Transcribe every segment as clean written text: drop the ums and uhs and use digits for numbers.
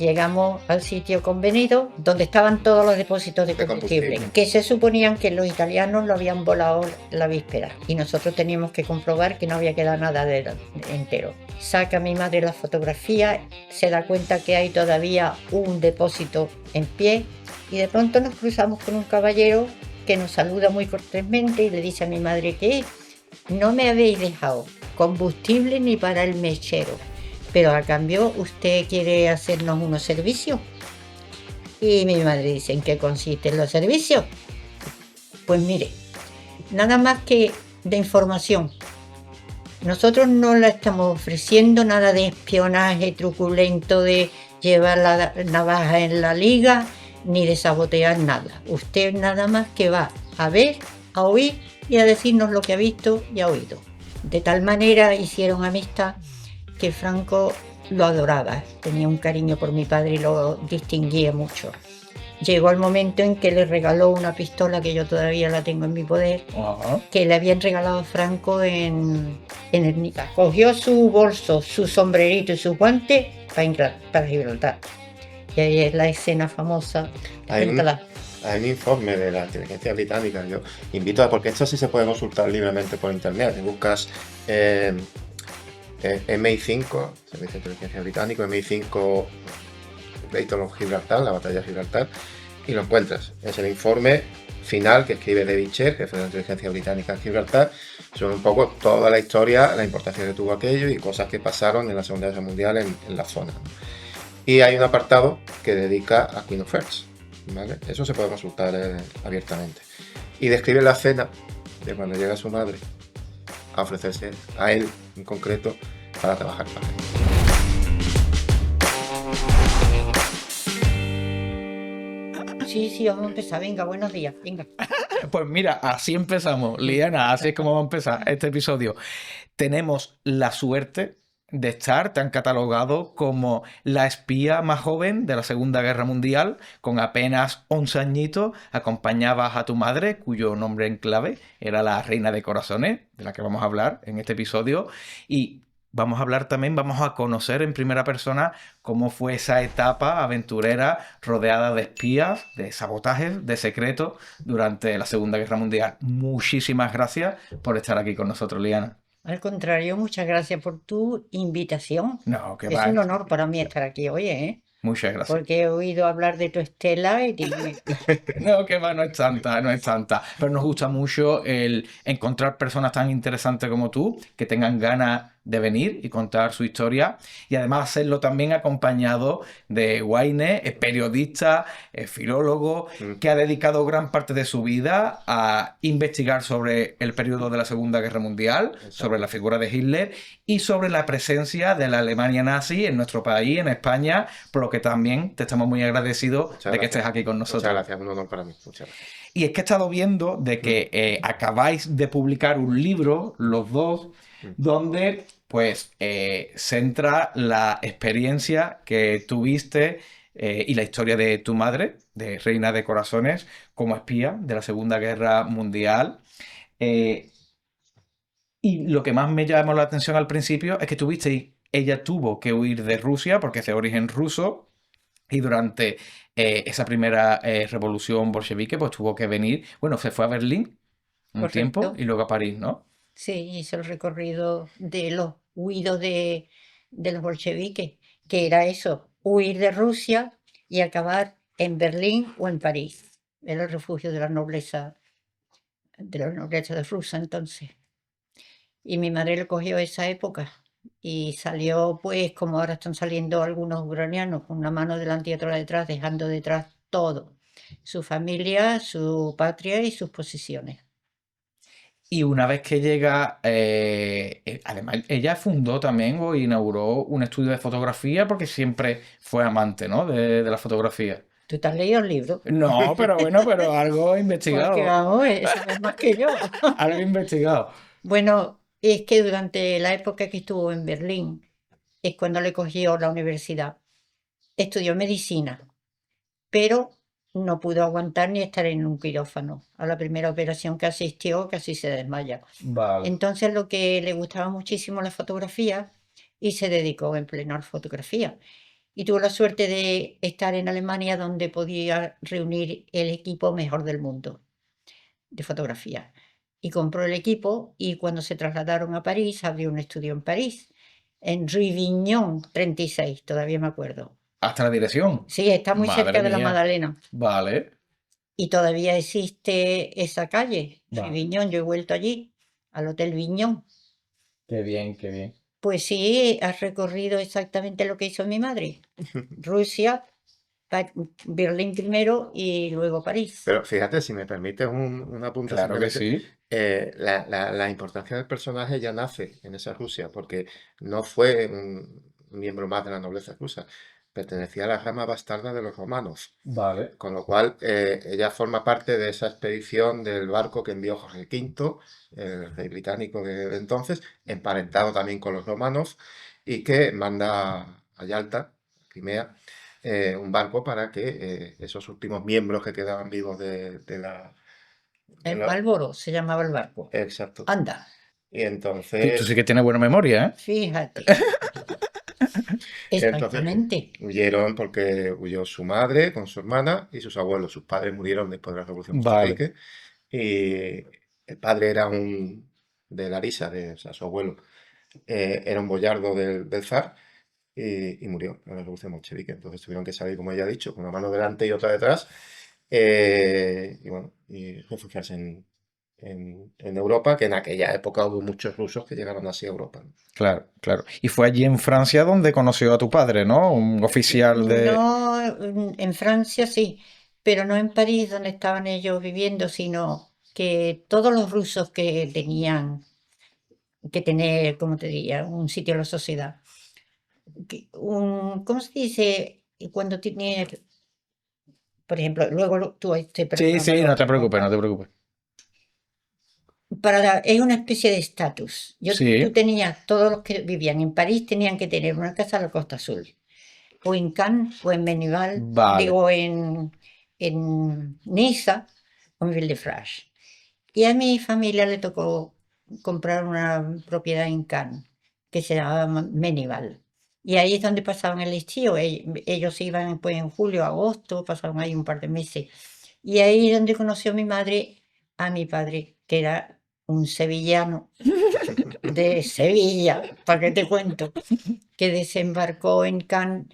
llegamos al sitio convenido donde estaban todos los depósitos de combustible, que se suponían que los italianos lo habían volado la víspera y nosotros teníamos que comprobar que no había quedado nada entero. Saca mi madre la fotografía, se da cuenta que hay todavía un depósito en pie y de pronto nos cruzamos con un caballero que nos saluda muy cortésmente y le dice a mi madre que no me habéis dejado combustible ni para el mechero, pero a cambio usted quiere hacernos unos servicios. Y mi madre dice, ¿en qué consisten los servicios? Pues mire, nada más que de información. Nosotros no le estamos ofreciendo nada de espionaje truculento, de llevar la navaja en la liga, ni de sabotear nada. Usted nada más que va a ver, a oír y a decirnos lo que ha visto y ha oído. De tal manera hicieron amistad que Franco lo adoraba, tenía un cariño por mi padre y lo distinguía mucho. Llegó el momento en que le regaló una pistola que yo todavía la tengo en mi poder, que le habían regalado a Franco en Ernica. Cogió su bolso, su sombrerito y sus guantes para Gibraltar. Y ahí es la escena famosa. Hay un informe de la inteligencia británica. Yo invito a, porque esto sí se puede consultar libremente por internet. Buscas MI5, Servicio de Inteligencia Británico, MI5 Battle of Gibraltar, la batalla de Gibraltar, y lo encuentras. Es el informe final que escribe David Cher, jefe de la inteligencia británica en Gibraltar, sobre un poco toda la historia, la importancia que tuvo aquello y cosas que pasaron en la Segunda Guerra Mundial en la zona. Y hay un apartado que dedica a Queen of Hearts, ¿vale? Eso se puede consultar abiertamente. Y describe la escena de cuando llega su madre a ofrecerse a él en concreto para trabajar para él. Sí, vamos a empezar. Venga, buenos días. Venga. Pues mira, así empezamos, Liana, así es como va a empezar este episodio. Tenemos la suerte de estar, te han catalogado como la espía más joven de la Segunda Guerra Mundial, con apenas 11 añitos, acompañabas a tu madre, cuyo nombre en clave era la Reina de Corazones, de la que vamos a hablar en este episodio, y vamos a hablar también, vamos a conocer en primera persona cómo fue esa etapa aventurera rodeada de espías, de sabotajes, de secretos durante la Segunda Guerra Mundial. Muchísimas gracias por estar aquí con nosotros, Liana. Al contrario, muchas gracias por tu invitación. No, que es un honor para mí estar aquí hoy, ¿eh? Muchas gracias. Porque he oído hablar de tu Estela y No, que va, no es tanta. Pero nos gusta mucho el encontrar personas tan interesantes como tú, que tengan ganas de venir y contar su historia, y además hacerlo también acompañado de Waine, es periodista, es filólogo, que ha dedicado gran parte de su vida a investigar sobre el periodo de la Segunda Guerra Mundial, sobre la figura de Hitler y sobre la presencia de la Alemania nazi en nuestro país, en España, por lo que también te estamos muy agradecidos de que estés aquí con nosotros. Muchas gracias, un honor para mí. Muchas gracias. Y es que he estado viendo de que acabáis de publicar un libro, los dos, donde pues centra la experiencia que tuviste y la historia de tu madre, de Reina de Corazones, como espía de la Segunda Guerra Mundial. Y lo que más me llamó la atención al principio es que ella tuvo que huir de Rusia porque es de origen ruso, y durante esa primera revolución bolchevique pues tuvo que venir, bueno, se fue a Berlín un tiempo y luego a París, ¿no? Sí, hizo el recorrido de los huidos de los bolcheviques, que era eso, huir de Rusia y acabar en Berlín o en París. Era el refugio de la nobleza de Rusia entonces. Y mi madre le cogió esa época y salió, pues, como ahora están saliendo algunos ucranianos, con una mano delante y otra detrás, dejando detrás todo, su familia, su patria y sus posesiones. Y una vez que llega, además, ella fundó también o inauguró un estudio de fotografía porque siempre fue amante, ¿no? de la fotografía. ¿Tú te has leído el libro? No, pero bueno, pero algo investigado. Porque vamos, sabes más que yo. Algo investigado. Bueno, es que durante la época que estuvo en Berlín, es cuando le cogió la universidad. Estudió medicina, pero no pudo aguantar ni estar en un quirófano. A la primera operación que asistió, casi se desmaya. Vale. Entonces lo que le gustaba muchísimo la fotografía y se dedicó en pleno a la fotografía. y tuvo la suerte de estar en Alemania, donde podía reunir el equipo mejor del mundo de fotografía. Y compró el equipo, y cuando se trasladaron a París, abrió un estudio en París, en Rue Vignon 36, todavía me acuerdo. Hasta la dirección. Sí, está muy Madre cerca de la mía. Magdalena. Vale. Y todavía existe esa calle, Va. Rue Vignon. Yo he vuelto allí, al Hotel Vignon. Qué bien, qué bien. Pues sí, has recorrido exactamente lo que hizo mi madre. Rusia, Berlín primero y luego París. Pero fíjate, si me permites un apunte, Claro que simplemente, sí. la importancia del personaje ya nace en esa Rusia, porque no fue un miembro más de la nobleza rusa, pertenecía a la rama bastarda de los romanos, Vale. con lo cual ella forma parte de esa expedición del barco que envió Jorge V, el rey británico de entonces, emparentado también con los romanos, y que manda a Yalta, Crimea, un barco para que esos últimos miembros que quedaban vivos de la... de En la- Marlboro se llamaba el barco. Exacto. Anda, Y Tú sí entonces, que tienes buena memoria, ¿eh? fíjate. entonces Exactamente. huyeron porque huyó su madre con su hermana y sus abuelos. Sus padres murieron después de la Revolución Vale. Bolchevique. Y el padre era de Larisa, o sea, su abuelo, era un boyardo del zar y murió en la Revolución Bolchevique. Entonces tuvieron que salir, como ella ha dicho, con una mano delante y otra detrás, y bueno, y refugiarse en Europa, que en aquella época hubo muchos rusos que llegaron así a Europa, ¿no? Claro, claro. Y fue allí en Francia donde conoció a tu padre, ¿no? Un oficial de... No, en Francia sí, pero no en París donde estaban ellos viviendo, sino que todos los rusos que tenían que tener, como te diría, un sitio en la sociedad. ¿Cómo se dice? Cuando tienes, por ejemplo, luego tú, Sí, perdona, sí, no te preocupes, no corta. te preocupes. Es una especie de estatus. Tú Sí, tenías, todos los que vivían en París tenían que tener una casa a la Costa Azul, o en Cannes, o en Menival, vale. digo, en Niza, o en Villefranche. Y a mi familia le tocó comprar una propiedad en Cannes, que se llamaba Menival. Y ahí es donde pasaban el estío. Ellos iban pues, en julio, agosto, pasaban ahí un par de meses. Y ahí es donde conoció mi madre a mi padre, que era un sevillano de Sevilla, ¿para qué te cuento? Que desembarcó en Cannes.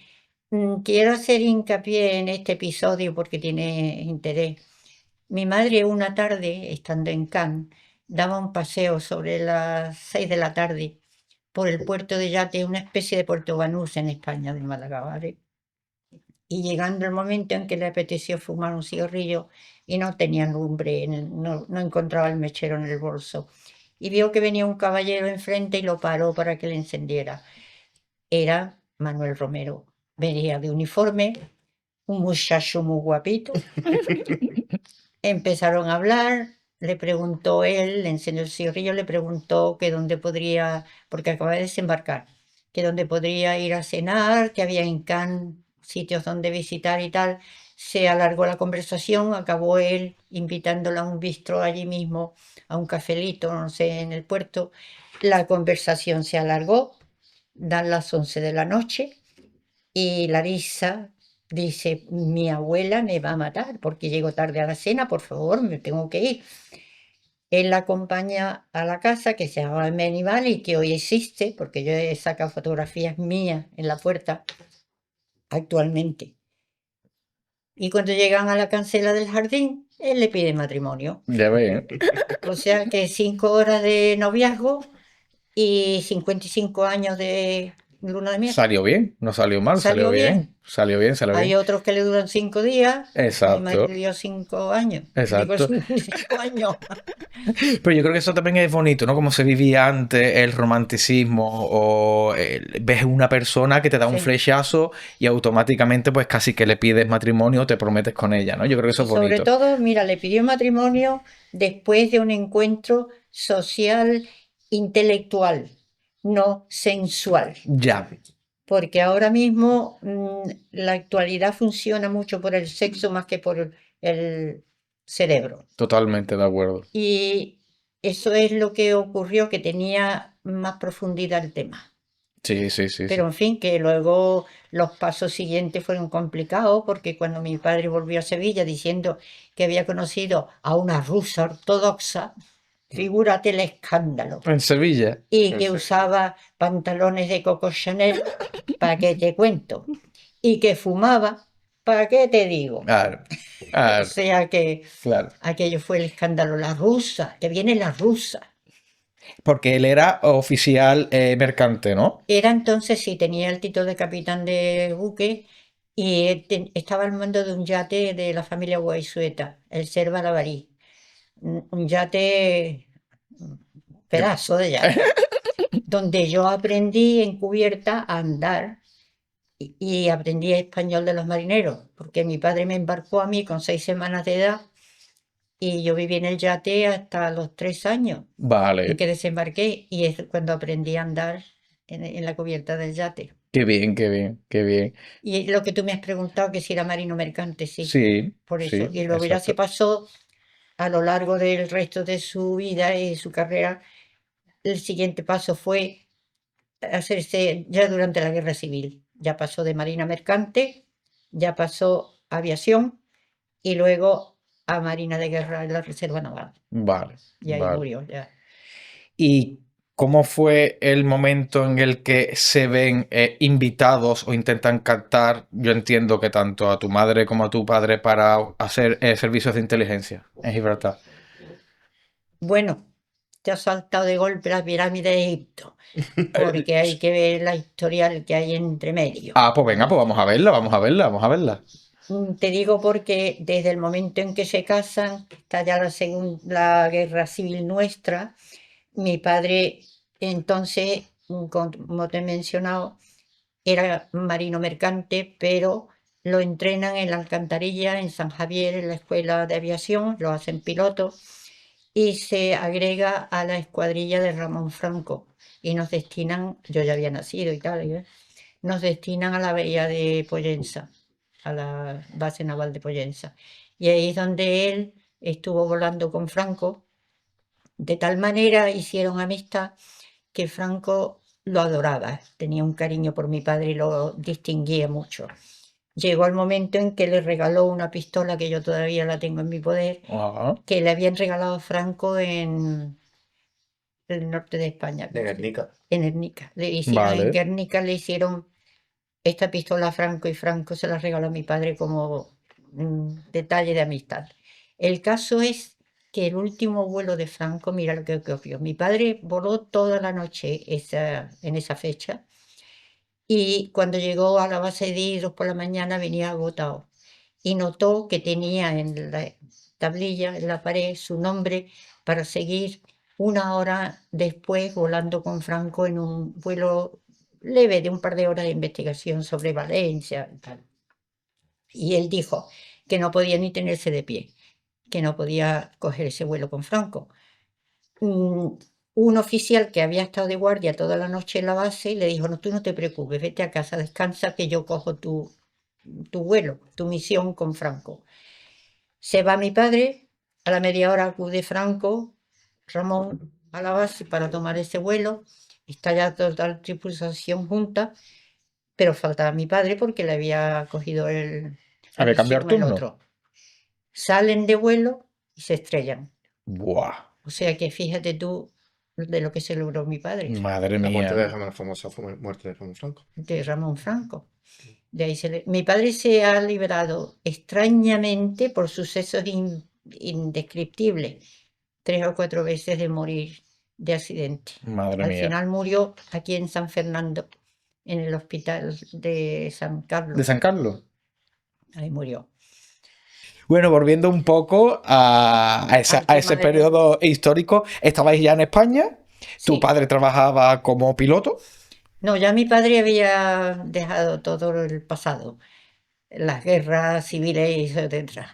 Quiero hacer hincapié en este episodio porque tiene interés. Mi madre una tarde, estando en Cannes, daba un paseo sobre las 6 de la tarde por el puerto de Yate, una especie de Puerto Banús en España, de Málaga, ¿vale? Y llegando el momento en que le apeteció fumar un cigarrillo y no tenía lumbre, no encontraba el mechero en el bolso. Y vio que venía un caballero enfrente y lo paró para que le encendiera. Era Manuel Romero. Venía de uniforme, un muchacho muy guapito. Empezaron a hablar, le preguntó él, le enseñó el cigarrillo, le preguntó que dónde podría, porque acaba de desembarcar, que dónde podría ir a cenar, que había en Cannes sitios donde visitar y tal. Se alargó la conversación, acabó él invitándola a un bistro allí mismo, a un cafelito, no sé, en el puerto. La conversación se alargó, dan las 11 de la noche. Y Larisa dice, mi abuela me va a matar porque llego tarde a la cena, por favor, me tengo que ir. Él la acompaña a la casa que se llama Menival y que hoy existe, porque yo he sacado fotografías mías en la puerta actualmente. Y cuando llegan a la cancela del jardín, él le pide matrimonio. Ya ves. O sea que 5 horas de noviazgo y 55 años de luna de miel. Salió bien, no salió mal, salió Salió bien. bien. Salió bien, salió Hay bien. otros que le duran 5 días. Mi marido Exacto, dio 5 años. Digo, exacto. 5 años. Pero yo creo que eso también es bonito, ¿no? Como se vivía antes el romanticismo o ves una persona que te da un Sí. flechazo y automáticamente pues casi que le pides matrimonio o te prometes con ella, ¿no? Yo creo que eso Y es sobre bonito. todo, mira, le pidió matrimonio después de un encuentro social, intelectual, no sensual. Ya, Porque ahora mismo la actualidad funciona mucho por el sexo más que por el cerebro. totalmente de acuerdo. Y eso es lo que ocurrió, que tenía más profundidad el tema. Sí, sí, sí, sí. Pero en fin, que luego los pasos siguientes fueron complicados porque cuando mi padre volvió a Sevilla diciendo que había conocido a una rusa ortodoxa, figúrate el escándalo. En Sevilla. Y En que Sevilla. usaba pantalones de Coco Chanel, ¿para qué te cuento? Y que fumaba, ¿para qué te digo? Claro, O claro, sea que claro. aquello fue el escándalo. La rusa, que viene la rusa. Porque él era oficial mercante, ¿no? Era entonces, sí, tenía el título de capitán de buque y estaba al mando de un yate de la familia Guaisueta, el Ser Balabarí. Un yate, un Que- pedazo de yate, donde yo aprendí en cubierta a andar y aprendí español de los marineros, porque mi padre me embarcó a mí con 6 semanas de edad y yo viví en el yate hasta los 3 años en Vale. que desembarqué y es cuando aprendí a andar en la cubierta del yate. Qué bien, qué bien, qué bien. Y lo que tú me has preguntado, que si era marino mercante, sí, Sí, por eso. sí, Y luego ya se exacto. pasó a lo largo del resto de su vida y su carrera. El siguiente paso fue hacerse ya durante la Guerra Civil. Ya pasó de marina mercante, ya pasó a aviación y luego a marina de guerra en la Reserva Naval. Vale, Y ahí vale. murió ya. ¿Y cómo fue el momento en el que se ven invitados o intentan captar, yo entiendo que tanto a tu madre como a tu padre, para hacer servicios de inteligencia en Gibraltar? Bueno, te ha saltado de golpe la pirámide de Egipto, Eh, porque hay que ver la historial que hay entre medio. pues venga, pues vamos a verla, vamos a verla, vamos a verla. Te digo porque desde el momento en que se casan, está ya la guerra civil nuestra, mi padre entonces, como te he mencionado, era marino mercante, pero lo entrenan en la Alcantarilla, en San Javier, en la escuela de aviación, lo hacen piloto y se agrega a la escuadrilla de Ramón Franco y nos destinan, yo ya había nacido y tal, nos destinan a la bahía de Pollensa, a la base naval de Pollensa. Y ahí es donde él estuvo volando con Franco. De tal manera hicieron amistad que Franco lo adoraba, tenía un cariño por mi padre y lo distinguía mucho. Llegó el momento en que le regaló una pistola que yo todavía la tengo en mi poder, Ajá. que le habían regalado a Franco en el norte de España, De Guernica. en Guernica. Le hicieron en Vale. Guernica, le hicieron esta pistola a Franco y Franco se la regaló a mi padre como detalle de amistad. El caso es que el último vuelo de Franco, mira lo que ocurrió. Mi padre voló toda la noche en esa fecha y cuando llegó a la base de Hidros por la mañana venía agotado y notó que tenía en la tablilla, en la pared, su nombre para seguir 1 hora después volando con Franco en un vuelo leve de un par de horas de investigación sobre Valencia y tal. Y él dijo que no podía ni tenerse de pie, que no podía coger ese vuelo con Franco. Un oficial que había estado de guardia toda la noche en la base le dijo, no, tú no te preocupes, vete a casa, descansa, que yo cojo tu vuelo, tu misión con Franco. Se va mi padre, a la media hora acude Franco, Ramón, a la base para tomar ese vuelo, está ya toda la tripulación junta, pero faltaba mi padre porque le había cogido la Había cambiado el misión el turno. otro. Salen de vuelo y se estrellan. Buah, O sea que fíjate tú de lo que se logró mi padre, madre La muerte mía. de la famosa muerte de Ramón Franco. de Ramón Franco. De ahí mi padre se ha librado extrañamente por sucesos indescriptibles, 3 o 4 veces de morir de accidente. Madre Al mía. final murió aquí en San Fernando, en el hospital de San ¿De Carlos. San Carlos? Ahí murió. Bueno, volviendo un poco a ese tema periodo histórico, ¿estabais ya en España? ¿Tu Sí. padre trabajaba como piloto? No, ya mi padre había dejado todo el pasado, las guerras civiles, etc.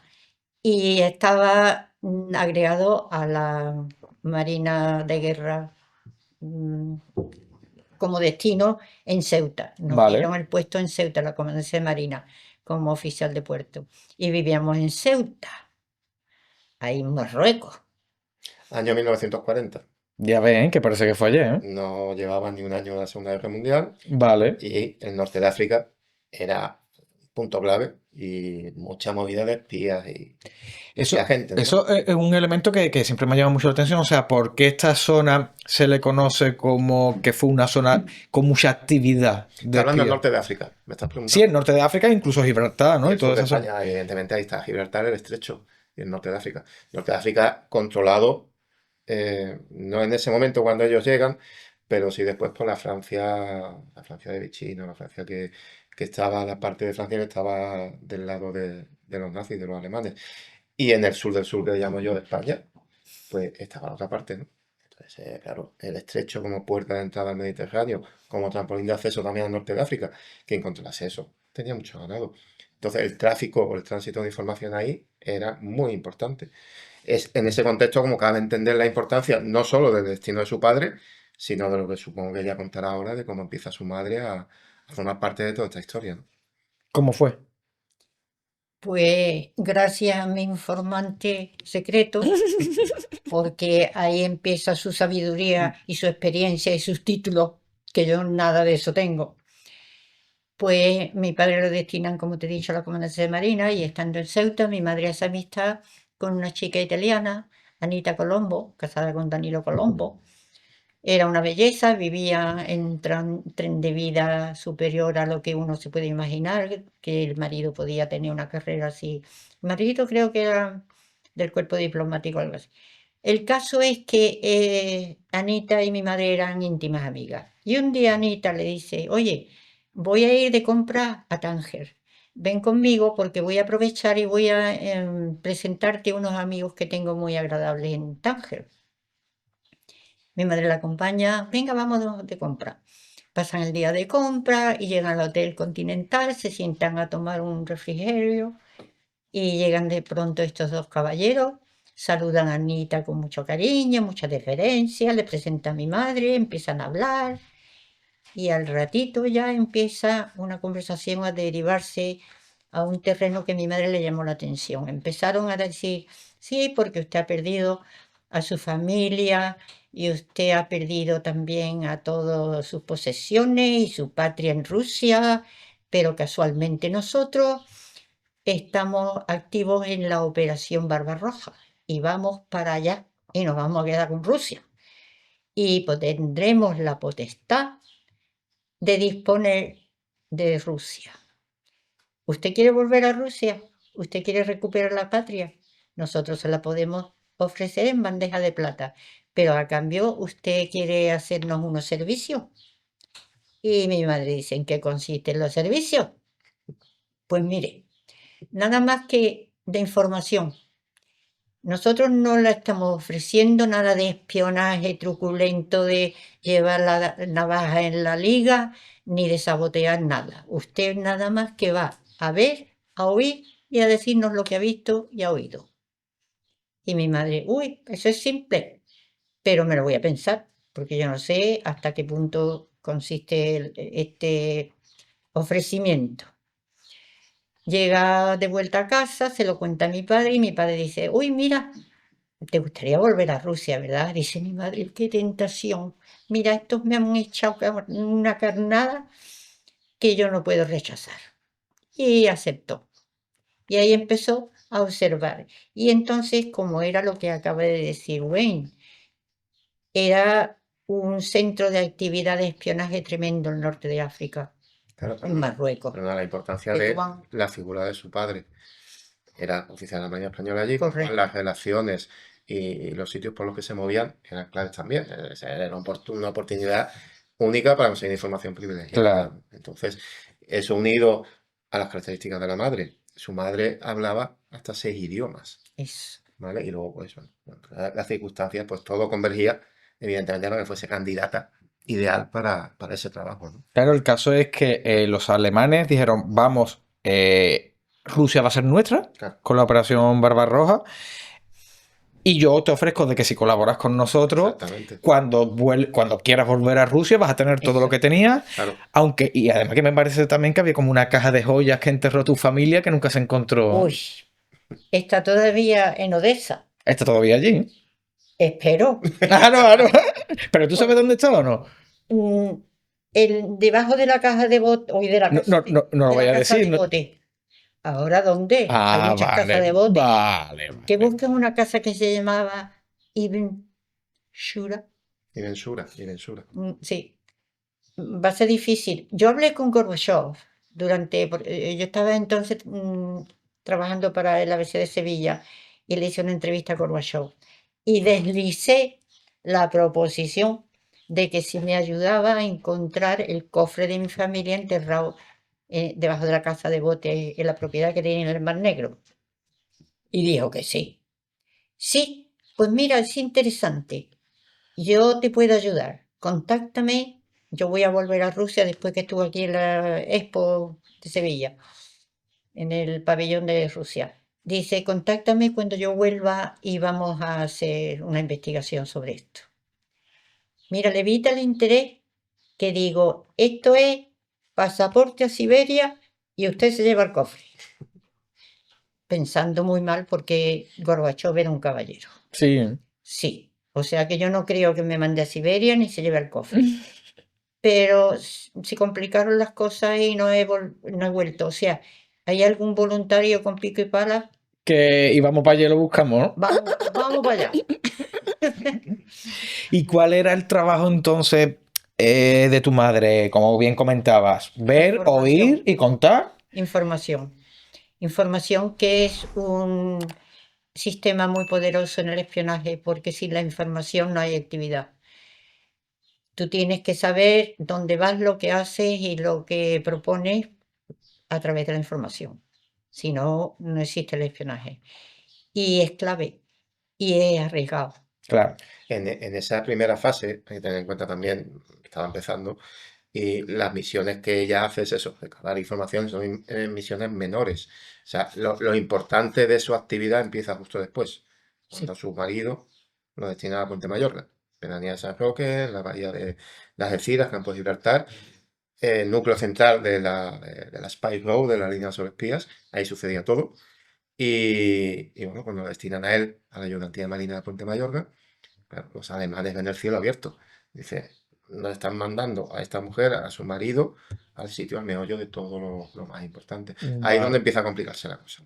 Y estaba agregado a la Marina de Guerra mm, como destino en Ceuta. Nos Vale. dieron el puesto en Ceuta, la Comandancia de Marina, como oficial de puerto. Y vivíamos en Ceuta, ahí en Marruecos. Año 1940. Ya ven, que parece que fue ayer, ¿eh? No llevaba ni un año de la Segunda Guerra Mundial Vale. y el norte de África era un punto clave y mucha movida de espías y espía Eso, gente, ¿no? eso es un elemento que siempre me ha llamado mucho la atención. O sea, ¿por qué esta zona se le conoce como que fue una zona con mucha actividad de Está hablando del espías? norte de África, me estás Sí, el preguntando. norte de África, incluso Gibraltar, Y ¿no? Y el sur toda de esa zona. España, evidentemente, ahí está Gibraltar, el estrecho, y el norte de África. El norte de África controlado, no en ese momento cuando ellos llegan, pero sí después por la Francia de Vichy, ¿no? La Francia que estaba, la parte de Francia que estaba del lado de los nazis, de los alemanes. Y en el sur del sur, que llamo yo, de España, pues estaba la otra parte, ¿no? Entonces, claro, el estrecho como puerta de entrada al Mediterráneo, como trampolín de acceso también al norte de África, quien controlase eso tenía mucho ganado. Entonces, el tráfico o el tránsito de información ahí era muy importante. Es en ese contexto como cabe entender la importancia no solo del destino de su padre, sino de lo que supongo que ella contará ahora, de cómo empieza su madre a formar parte de toda esta historia, ¿no? ¿Cómo fue? Pues gracias a mi informante secreto, porque ahí empieza su sabiduría y su experiencia y sus títulos, que yo nada de eso tengo. Pues mi padre lo destinan, como te he dicho, a la comandancia de Marina y estando en Ceuta, mi madre hace amistad con una chica italiana, Anita Colombo, casada con Danilo Colombo. Era una belleza, vivía en un tren de vida superior a lo que uno se puede imaginar, que el marido podía tener una carrera así. El marido creo que era del cuerpo diplomático o algo así. El caso es que Anita y mi madre eran íntimas amigas. Y un día Anita le dice, oye, voy a ir de compra a Tánger. Ven conmigo porque voy a aprovechar y voy a presentarte unos amigos que tengo muy agradables en Tánger. Mi madre la acompaña, venga, vamos de compra. Pasan el día de compra y llegan al Hotel Continental, se sientan a tomar un refrigerio y llegan de pronto estos dos caballeros, saludan a Anita con mucho cariño, mucha deferencia, le presentan a mi madre, empiezan a hablar y al ratito ya empieza una conversación a derivarse a un terreno que a mi madre le llamó la atención. Empezaron a decir, sí, porque usted ha perdido a su familia y usted ha perdido también a todas sus posesiones y su patria en Rusia, pero casualmente nosotros estamos activos en la Operación Barbarroja y vamos para allá y nos vamos a quedar con Rusia. Y pues tendremos la potestad de disponer de Rusia. ¿Usted quiere volver a Rusia? ¿Usted quiere recuperar la patria? Nosotros se la podemos ofrecer en bandeja de plata, pero a cambio usted quiere hacernos unos servicios. Y mi madre dice, ¿en qué consisten los servicios? Pues mire, nada más que de información. Nosotros no le estamos ofreciendo nada de espionaje truculento, de llevar la navaja en la liga, ni de sabotear nada. Usted nada más que va a ver, a oír y a decirnos lo que ha visto y ha oído. Y mi madre, uy, eso es simple, pero me lo voy a pensar, porque yo no sé hasta qué punto consiste este ofrecimiento. Llega de vuelta a casa, se lo cuenta a mi padre y mi padre dice, uy, mira, te gustaría volver a Rusia, ¿verdad? Dice mi madre, qué tentación. Mira, estos me han echado una carnada que yo no puedo rechazar. Y aceptó. Y ahí empezó a observar. Y entonces, como era lo que acaba de decir Wayne, era un centro de actividad de espionaje tremendo el norte de África, Claro, en Marruecos. pero la importancia Que de toman- la figura de su padre. Era oficial de la Marina Española allí, Correcto. las relaciones y los sitios por los que se movían eran claves también. Era una oportunidad única para conseguir información privilegiada. Claro. Entonces, eso unido a las características de la madre. Su madre hablaba hasta 6 idiomas, Eso. ¿vale? Y luego, pues, bueno, las circunstancias, pues todo convergía, evidentemente, a que fuese candidata ideal para ese trabajo, ¿no? Claro, el caso es que los alemanes dijeron, vamos, Rusia va a ser nuestra Claro. con la operación Barbarroja y yo te ofrezco de que si colaboras con nosotros, Exactamente. cuando quieras volver a Rusia vas a tener todo lo que tenías, Claro. aunque, y además que me parece también que había como una caja de joyas que enterró tu familia que nunca se encontró. Uy, está todavía en Odessa. Está todavía allí. Espero. Claro, claro. ¿Pero tú sabes dónde estaba o no? Mm, debajo de la caja de bote, hoy de la No, casa no lo de la vaya a casa decir. de bote. ¿Ahora dónde? Hay Ah, muchas casas vale, de bote. vale, Que vale. busquen una casa que se llamaba Ibn Shura. Y Bensura. Sí, va a ser difícil. Yo hablé con Gorbachev yo estaba entonces trabajando para el ABC de Sevilla y le hice una entrevista a Gorbachev y deslicé la proposición de que si me ayudaba a encontrar el cofre de mi familia enterrado debajo de la casa de bote en la propiedad que tenía en el Mar Negro. Y dijo que sí. Sí, pues mira, es interesante. Yo te puedo ayudar. Contáctame. Yo voy a volver a Rusia después que estuve aquí en la Expo de Sevilla, en el pabellón de Rusia. Dice, contáctame cuando yo vuelva y vamos a hacer una investigación sobre esto. Mira, le evita el interés que digo, esto es pasaporte a Siberia y usted se lleva el cofre. Pensando muy mal porque Gorbachov era un caballero. Sí. Sí, o sea que yo no creo que me mande a Siberia ni se lleve el cofre. Pero se complicaron las cosas y no he vuelto. O sea, ¿hay algún voluntario con pico y pala? Que íbamos para allá y lo buscamos, ¿no? Vamos para allá. ¿Y cuál era el trabajo entonces de tu madre? Como bien comentabas, ver, oír Información, y contar. información. Información que es un sistema muy poderoso en el espionaje, porque sin la información no hay actividad. Tú tienes que saber dónde vas, lo que haces y lo que propones a través de la información. Si no, no existe el espionaje. Y es clave y es arriesgado. Claro, En esa primera fase, hay que tener en cuenta también que estaba empezando, y las misiones que ella hace es eso, recabar información, son misiones menores. O sea, lo importante de su actividad empieza justo después, cuando Sí. su marido lo destina a Puente Mayorga, Pedanía de San Roque, la bahía de las Algeciras, Campo de Gibraltar, el núcleo central de la Spy Road, de la línea sobre espías, ahí sucedía todo. Y bueno, cuando lo destinan a él, a la ayudantía marina de Puente Mayorga, claro, los alemanes ven el cielo abierto. Dice, nos están mandando a esta mujer, a su marido, al sitio, al meollo de todo lo más importante. Ahí es donde vale, empieza a complicarse la cosa.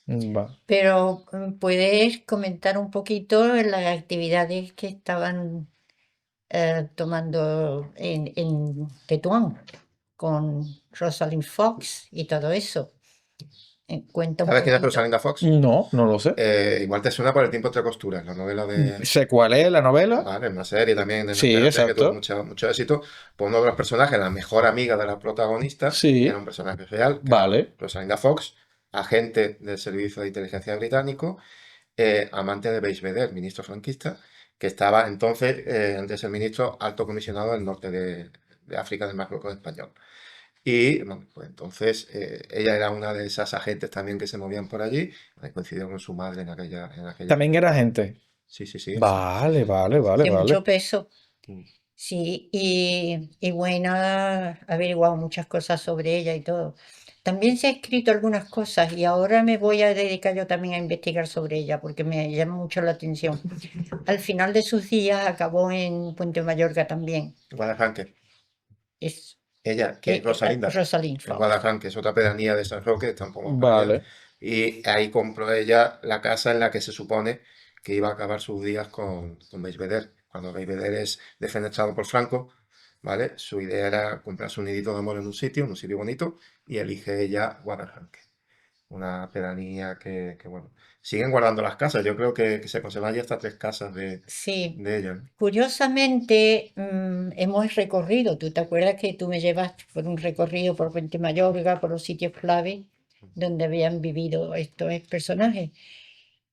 vale. Pero puedes comentar un poquito las actividades que estaban tomando en Tetuán con Rosalind Fox y todo eso. Cuenta un ¿Sabes quién es poquito. Rosalinda Fox? No, no lo sé. Igual te suena por El tiempo entre costuras, la novela de... Sé cuál es la novela. Vale, una serie también de Sí, Antena 3 que tuvo exacto. mucho éxito. Pues uno de los personajes, la mejor amiga de la protagonista, era Sí, un personaje real, que era vale. Rosalinda Fox, agente del Servicio de Inteligencia Británico, amante de Beis Beder, ministro franquista, que estaba entonces, antes de ser ministro, alto comisionado del norte de África, del Marruecos español. Y bueno, pues entonces ella era una de esas agentes también que se movían por allí, coincidió con su madre en aquella También época. era gente. Sí, sí, sí, sí. Vale, vale, vale, De mucho vale. peso. Mm. Sí, y buena, ha averiguado muchas cosas sobre ella y todo. También se ha escrito algunas cosas y ahora me voy a dedicar yo también a investigar sobre ella porque me llama mucho la atención. Al final de sus días acabó en Puente Mayorga también. Guadalcanque. Es Ella, que es Rosalinda, Rosalind en Fox. Guadalcanque, es otra pedanía de San Roque, está un poco más para allá. Vale. Y ahí compró ella la casa en la que se supone que iba a acabar sus días con Belvedere. Cuando Belvedere es defenestrado por Franco, ¿vale? Su idea era comprarse un nidito de amor en un sitio bonito, y elige ella Guadalcanque, una pedanía que, bueno, siguen guardando las casas. Yo creo que se conservan ya hasta 3 casas Sí, de ella. curiosamente hemos recorrido, ¿tú te acuerdas que tú me llevaste por un recorrido por Puente Mayorga, por los sitios clave donde habían vivido estos personajes?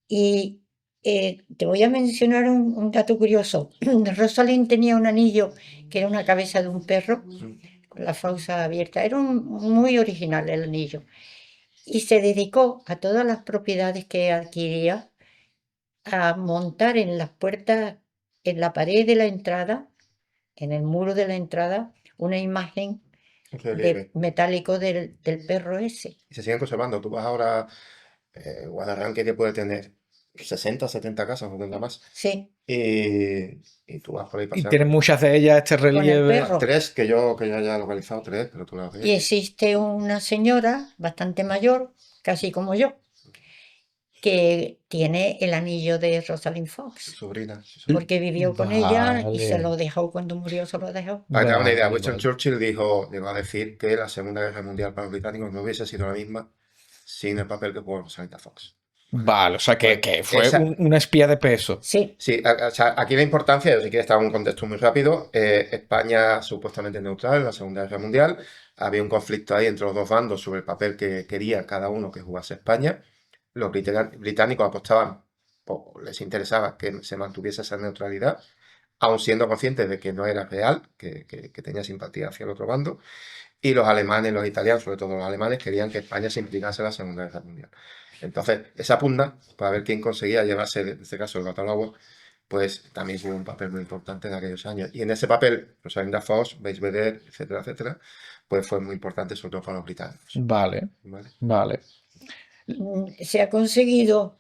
Y te voy a mencionar un dato curioso. Rosalind tenía un anillo que era una cabeza de un perro, Mm. con la fausa abierta. Era muy original el anillo. Y se dedicó a todas las propiedades que adquiría a montar en las puertas, en la pared de la entrada, en el muro de la entrada, una imagen de Relieve. metálico del perro ese. Y se siguen conservando. Tú vas ahora, Guadalcanque que puede tener 60, 70 casas, o tendrá más. Sí, Y tú vas por ahí Y paseando. tienen muchas de ellas este con el relieve. perro. Tres que yo haya localizado, tres, pero tú las ves. Y existe una señora bastante mayor, casi como yo, que tiene el anillo de Rosalind Su Fox, sobrina. porque vivió con ella y se Vale. lo dejó cuando murió, se lo dejó. Para que te hagas una idea, Vale, Winston vale. Churchill llegó a decir que la Segunda Guerra Mundial para los británicos no hubiese sido la misma sin el papel que jugó Rosalind Fox. Vale, o sea Pues que fue esa, una espía de peso. Sí, sí, o sea, aquí la importancia, si quieres, estaba en un contexto muy rápido. España supuestamente neutral en la Segunda Guerra Mundial. Había un conflicto ahí entre los dos bandos sobre el papel que quería cada uno que jugase España. Los británicos apostaban, o les interesaba que se mantuviese esa neutralidad, aun siendo conscientes de que no era real, que tenía simpatía hacia el otro bando. Y los alemanes, los italianos, sobre todo los alemanes, querían que España se implicase en la Segunda Guerra Mundial. Entonces, esa pugna, para ver quién conseguía llevarse, en este caso, el gato al agua, pues también jugó un papel muy importante en aquellos años. Y en ese papel, Rosalind Fox, Belvedere, etcétera, etcétera, pues fue muy importante, sobre todo para los británicos. Vale, ¿Vale? vale. se ha conseguido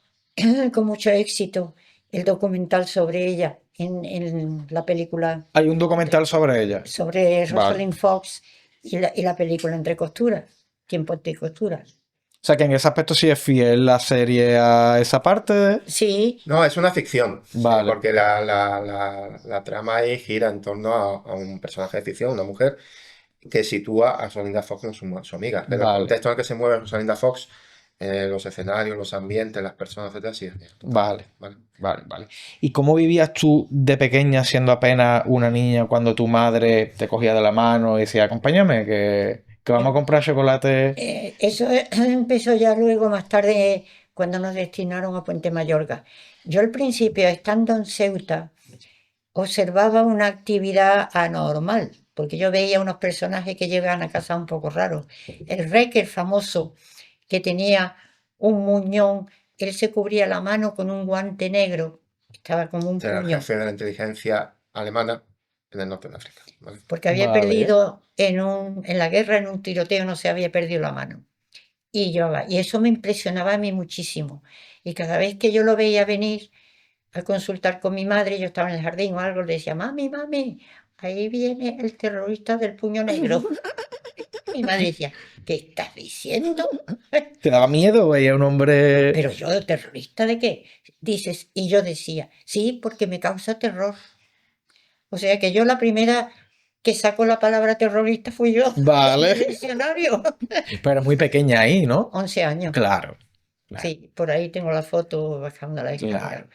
con mucho éxito el documental sobre ella en la película Hay un documental sobre ella. sobre Vale. Rosalind Fox y la película Entre Costuras, Tiempos de Costuras. O sea que en ese aspecto sí es fiel la serie a esa parte. Sí, No, es una ficción, Vale. porque la trama ahí gira en torno a un personaje de ficción, una mujer, que sitúa a Rosalinda Fox como su amiga. Pero el Vale. contexto en el que se mueve Rosalinda Fox, los escenarios, los ambientes, las personas, etcétera, sí es real. Vale. ¿Vale? Vale, vale. ¿Y cómo vivías tú de pequeña siendo apenas una niña cuando tu madre te cogía de la mano y decía, acompáñame, que vamos a comprar chocolate? eso empezó ya luego, más tarde, cuando nos destinaron a Puente Mayorga. Yo al principio, estando en Ceuta, observaba una actividad anormal, porque yo veía unos personajes que llegaban a casa un poco raros. El rey, el famoso, que tenía un muñón, él se cubría la mano con un guante negro, estaba como un Era el puño, jefe de la inteligencia alemana en el norte de África. ¿Vale? porque había Vale. perdido en la guerra, en un tiroteo, no se había perdido la mano. Y eso me impresionaba a mí muchísimo. Y cada vez que yo lo veía venir a consultar con mi madre, yo estaba en el jardín o algo, le decía, mami, mami, ahí viene el terrorista del puño negro. Mi madre decía, ¿qué estás diciendo? ¿Te daba miedo? Veía un hombre... Pero yo, ¿terrorista de qué? Dices, y yo decía, sí, porque me causa terror. O sea que yo la primera que sacó la palabra terrorista fui yo. Vale. En el diccionario. Pero eras muy pequeña ahí, ¿no? 11 años. Claro. Claro. Sí, por ahí tengo la foto bajando la escalera. Claro.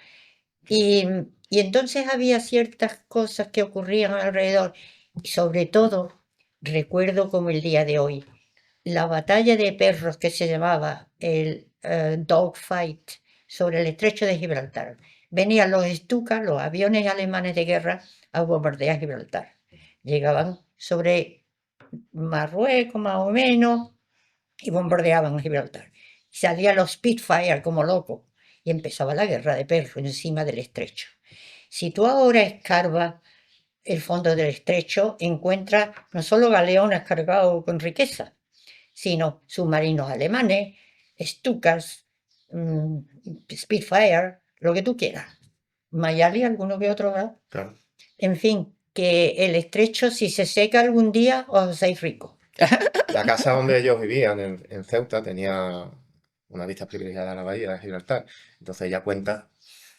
Y entonces había ciertas cosas que ocurrían alrededor. Y sobre todo, recuerdo como el día de hoy, la batalla de perros que se llamaba el Dogfight sobre el estrecho de Gibraltar. Venían los Stuka, los aviones alemanes de guerra, a bombardear Gibraltar. Llegaban sobre Marruecos más o menos y bombardeaban Gibraltar. Salían los Spitfire como locos y empezaba la guerra de perros encima del estrecho. Si tú ahora escarbas el fondo del estrecho, encuentras no solo galeones cargados con riqueza, sino submarinos alemanes, Stukas, Spitfire, lo que tú quieras. Mayali, alguno que otro, ¿verdad? Claro. En fin, que el estrecho, si se seca algún día, os hacéis ricos. La casa donde ellos vivían, en Ceuta, tenía una vista privilegiada a la bahía de Gibraltar. Entonces ella cuenta,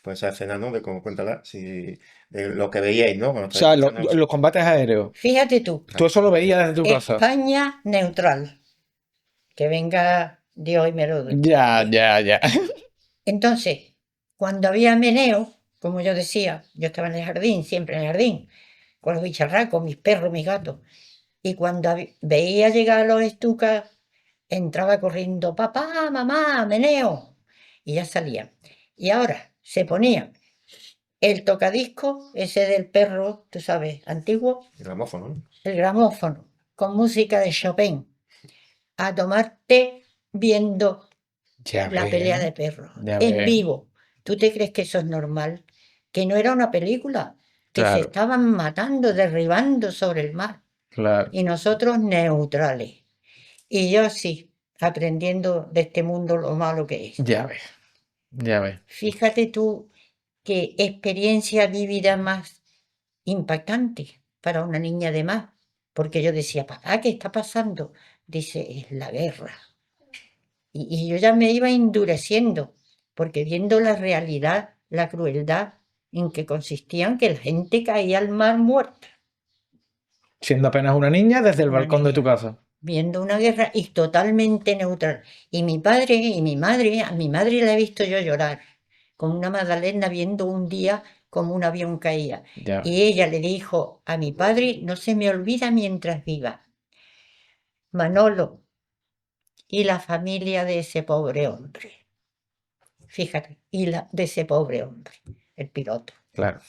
pues esa escena, ¿no? De cómo cuéntala, de lo que veíais, ¿no? Cuando O sea, estáis escuchando los combates aéreos. Fíjate tú, Tú eso lo veías desde tu casa. España neutral. Que venga Dios y me lo dé. Ya, ya, ya. Entonces, cuando había meneo, como yo decía, yo estaba en el jardín, siempre en el jardín, con los bicharracos, mis perros, mis gatos. Y cuando veía llegar a los Stukas, entraba corriendo, papá, mamá, meneo. Y ya salían. Y ahora se ponían el tocadisco, ese del perro, tú sabes, antiguo, el gramófono, ¿no? el gramófono, con música de Chopin, a tomar té viendo Ya la ves, pelea de perros. ya En ves. vivo. ¿Tú te crees que eso es normal? Que no era una película, que se Claro, estaban matando, derribando sobre el mar. claro. Y nosotros neutrales. Y yo sí, aprendiendo de este mundo lo malo que es. Ya ves. Ya ves. Fíjate tú qué experiencia vivida más impactante para una niña de más. Porque yo decía, papá, ¿qué está pasando? Dice, es la guerra. Y yo ya me iba endureciendo, porque viendo la realidad, la crueldad en que consistían, que la gente caía al mar muerta. Siendo apenas una niña desde el Una balcón de tu niña. casa. Viendo una guerra y totalmente neutral. Y mi padre y mi madre, a mi madre la he visto yo llorar, con una magdalena viendo un día como un avión caía. Ya. Y ella le dijo a mi padre, no se me olvida mientras viva, Manolo y la familia de ese pobre hombre. Fíjate, de ese pobre hombre, el piloto. Claro.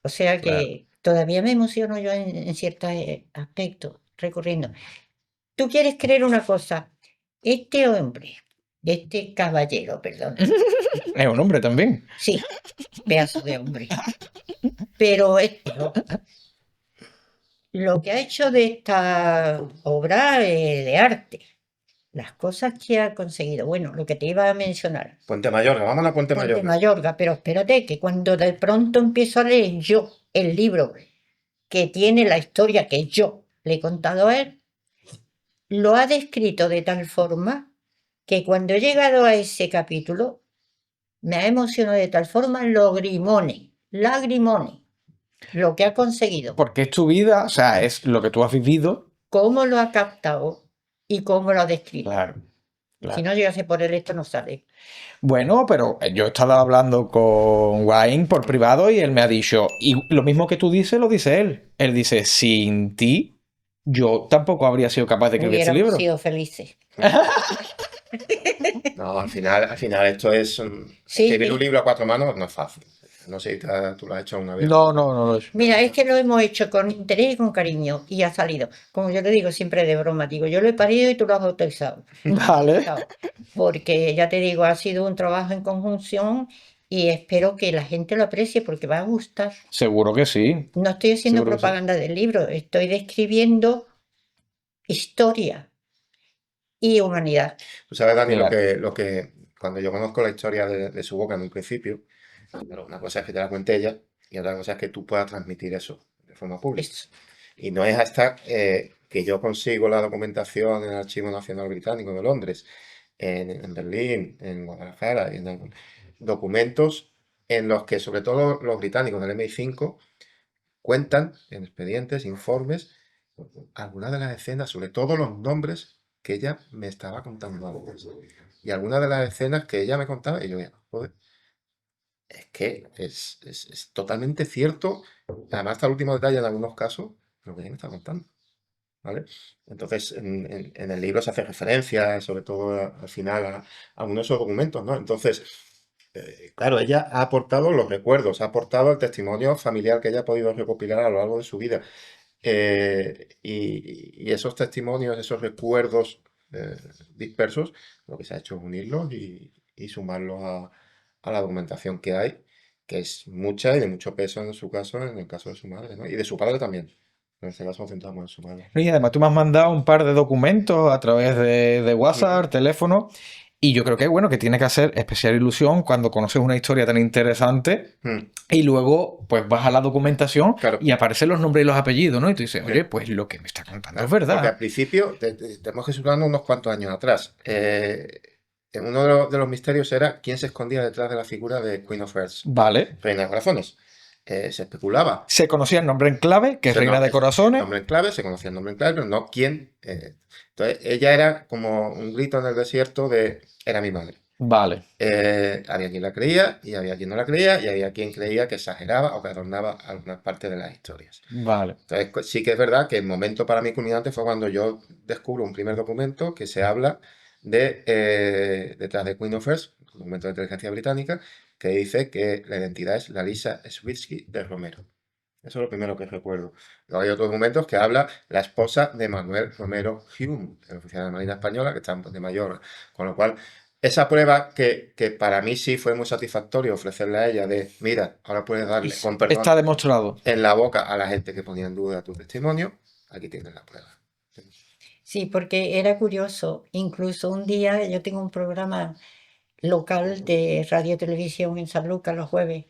O sea Claro. que todavía me emociono yo en ciertos aspectos, recorriendo. Tú quieres creer una cosa, este hombre, este caballero, perdón, Es un hombre también. sí, pedazo de hombre, pero lo que ha hecho de esta obra de arte, las cosas que ha conseguido, bueno, lo que te iba a mencionar, Puente Mayorga, vamos a Puente Puente Mayorga. Mayorga, pero espérate, que cuando de pronto empiezo a leer yo el libro que tiene la historia que yo le he contado a él, lo ha descrito de tal forma que cuando he llegado a ese capítulo, me ha emocionado de tal forma lagrimones, lo que ha conseguido, Porque es tu vida, o sea, es lo que tú has vivido. cómo lo ha captado y cómo lo ha descrito. Claro. Si Claro. no llegase por él, esto no sale. Bueno, pero yo he estado hablando con Wayne por privado y él me ha dicho, y lo mismo que tú dices, lo dice él. Él dice, sin ti, yo tampoco habría sido capaz de escribir este Hubiéramos libro. sido felices. No, al final esto es... Sí, escribir sí. un libro a 4 manos no es fácil. No sé si tú lo has hecho una vez. No lo he hecho. Mira, es que lo hemos hecho con interés y con cariño y ha salido. Como yo le digo siempre de broma, digo, yo lo he parido y tú lo has autorizado. Vale. Porque ya te digo, ha sido un trabajo en conjunción y espero que la gente lo aprecie porque va a gustar. Seguro que sí. No estoy haciendo Seguro que sí. propaganda del libro, estoy describiendo historia y humanidad. Tú sabes, Dani, Claro. cuando yo conozco la historia de su boca en un principio, pero una cosa es que te la cuente ella y otra cosa es que tú puedas transmitir eso de forma pública. Eso. Y no es hasta que yo consigo la documentación en el Archivo Nacional Británico de Londres, en Berlín, en Guadalajara, y en documentos en los que sobre todo los británicos del MI5 cuentan en expedientes, informes, algunas de las escenas, sobre todo los nombres que ella me estaba contando antes. Y algunas de las escenas que ella me contaba, y yo, joder, es que es totalmente cierto, además hasta el último detalle en algunos casos, lo que ella me está contando. ¿Vale? Entonces, en el libro se hace referencia, sobre todo al final, a algunos de esos documentos, ¿no? Entonces, claro, ella ha aportado los recuerdos, ha aportado el testimonio familiar que ella ha podido recopilar a lo largo de su vida. Y esos testimonios, esos recuerdos dispersos, lo que se ha hecho es unirlos y sumarlos a la documentación que hay, que es mucha y de mucho peso en su caso, en el caso de su madre, ¿no? Y de su padre también. En este caso nos centramos en su madre. Y además tú me has mandado un par de documentos a través de WhatsApp, teléfono, y yo creo que bueno, que tiene que hacer especial ilusión cuando conoces una historia tan interesante y luego pues vas a la documentación Claro. y aparecen los nombres y los apellidos, ¿no? Y tú dices, oye, pues lo que me está contando es Porque al verdad. principio, tenemos que situarnos unos cuantos años atrás. Uno de los misterios era quién se escondía detrás de la figura de Queen of Hearts, Vale. Reina de Corazones. Se especulaba. Se conocía el nombre en clave, que es Reina de El Corazones. nombre en clave, se conocía el nombre en clave, pero no quién. Entonces, ella era como un grito en el desierto de era mi madre. Vale. Había quien la creía y había quien no la creía y había quien creía que exageraba o que adornaba algunas partes de las historias. Vale. Entonces, sí que es verdad que el momento para mí culminante fue cuando yo descubro un primer documento que se habla detrás de Queen of Hearts, un documento de inteligencia británica, que dice que la identidad es la Lisa Switsky de Romero. Eso es lo primero que recuerdo. Luego hay otros documentos que habla la esposa de Manuel Romero Hume, el oficial de la Marina Española, que está en de Mayor. Con lo cual, esa prueba que para mí sí fue muy satisfactorio ofrecerle a ella de, mira, ahora puedes darle, con perdón, Está demostrado. en la boca a la gente que ponía en duda tu testimonio, aquí tienes la prueba. Sí, porque era curioso. Incluso un día yo tengo un programa local de radio y televisión en San Lucas los jueves.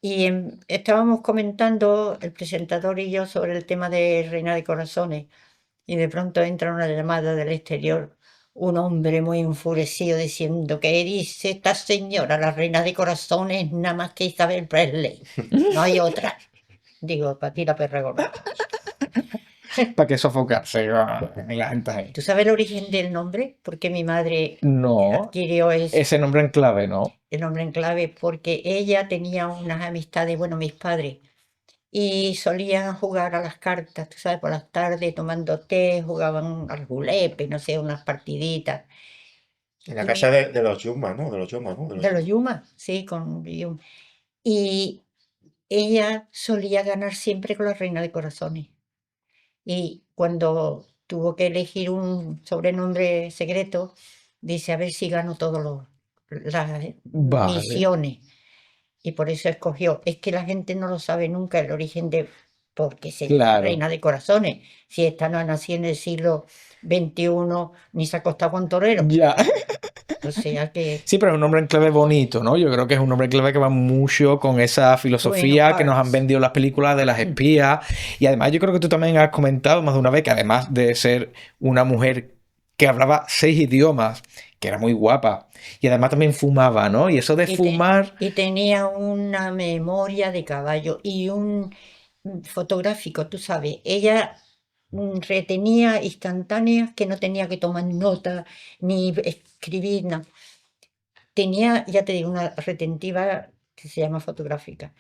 Y estábamos comentando, el presentador y yo, sobre el tema de Reina de Corazones. Y de pronto entra una llamada del exterior, un hombre muy enfurecido diciendo: ¿qué dice esta señora? La Reina de Corazones, nada más que Isabel Presley. No hay otra. Digo, para ti la perra gorda. ¿Para qué sofocarse? La gente ahí. ¿Tú sabes el origen del nombre? Porque mi madre No, adquirió ese nombre en clave, ¿no? el nombre en clave, porque ella tenía unas amistades, bueno, mis padres, y solían jugar a las cartas, tú sabes, por las tardes tomando té, jugaban al julepe, no sé, unas partiditas. En la casa de los Yuma, ¿no? De los Yuma, ¿no? De los Yuma, sí, con Yuma. Y ella solía ganar siempre con la Reina de Corazones. Y cuando tuvo que elegir un sobrenombre secreto, dice: a ver si gano todas las Vale. misiones. Y por eso escogió. Es que la gente no lo sabe nunca el origen de por qué se llama Claro. Reina de Corazones. Si esta no nació en el siglo XXI, ni se ha acostado con torero. Ya. O sea que, Sí, pero es un nombre en clave bonito, ¿no? Yo creo que es un nombre en clave que va mucho con esa filosofía Bueno, que nos han Hearts. vendido las películas de las espías. Y además yo creo que tú también has comentado más de una vez que además de ser una mujer que hablaba 6 idiomas, que era muy guapa, y además también fumaba, ¿no? Y eso de fumar... Y tenía una memoria de caballo y un fotográfico, tú sabes. Ella retenía instantáneas que no tenía que tomar nota ni escribir nada. Tenía, ya te digo, una retentiva que se llama fotográfica.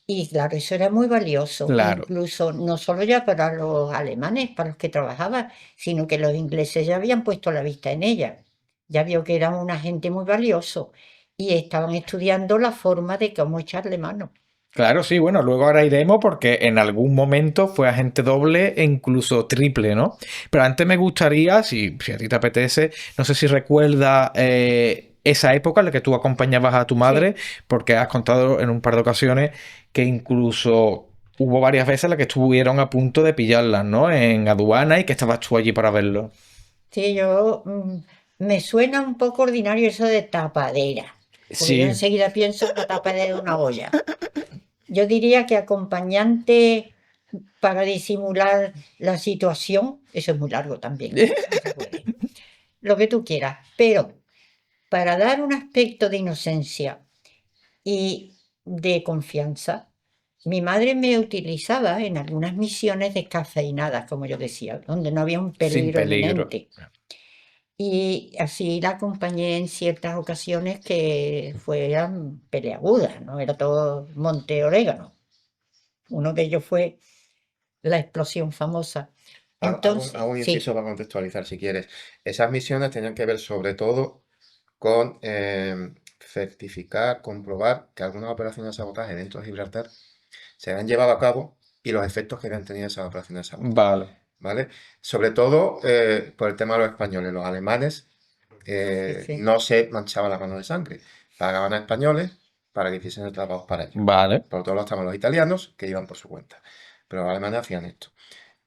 Y claro, eso era muy valioso, Claro. incluso no solo ya para los alemanes, para los que trabajaba, sino que los ingleses ya habían puesto la vista en ella. Ya vio que era un agente muy valioso y estaban estudiando la forma de cómo echarle mano. Claro, sí, bueno, luego ahora iremos porque en algún momento fue agente doble e incluso triple, ¿no? Pero antes me gustaría, si a ti te apetece, no sé si recuerdas esa época en la que tú acompañabas a tu madre, porque has contado en un par de ocasiones que incluso hubo varias veces en las que estuvieron a punto de pillarlas, ¿no? En aduana y que estabas tú allí para verlo. Sí, me suena un poco ordinario eso de tapadera, porque yo Sí, enseguida pienso en la tapadera de una olla. Yo diría que acompañante para disimular la situación, eso es muy largo también, no se puede. Lo que tú quieras, pero para dar un aspecto de inocencia y de confianza, mi madre me utilizaba en algunas misiones descafeinadas, como yo decía, donde no había un sin peligro peligro. inminente. Y así la acompañé en ciertas ocasiones que fueran peleagudas, no era todo monte orégano. Uno de ellos fue la explosión famosa. Entonces, Hago un sí, inciso para contextualizar, si quieres. Esas misiones tenían que ver sobre todo con certificar, comprobar que algunas operaciones de sabotaje dentro de Gibraltar se habían llevado a cabo y los efectos que habían tenido esas operaciones de sabotaje. Vale. ¿Vale? Sobre todo por el tema de los españoles. Los alemanes sí. no se manchaban las manos de sangre. Pagaban a españoles para que hiciesen el trabajo para ellos. Vale. Por otro lado estaban los italianos que iban por su cuenta. Pero los alemanes hacían esto.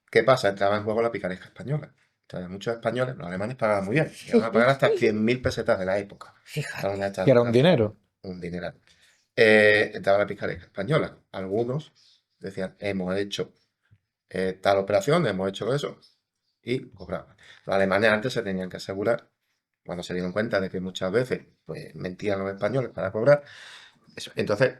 ¿Qué pasa? Entraba en juego la picaresca española. Entonces, muchos españoles, los alemanes pagaban muy bien. Llegaban a pagar hasta 100.000 pesetas de la época. Fíjate. Que era un dinero. Un dineral. Entraba la picaresca española. Algunos decían: hemos hecho tal operación, hemos hecho eso, y cobraban. Los alemanes antes se tenían que asegurar, cuando se dieron cuenta de que muchas veces pues, mentían los españoles para cobrar, eso. Entonces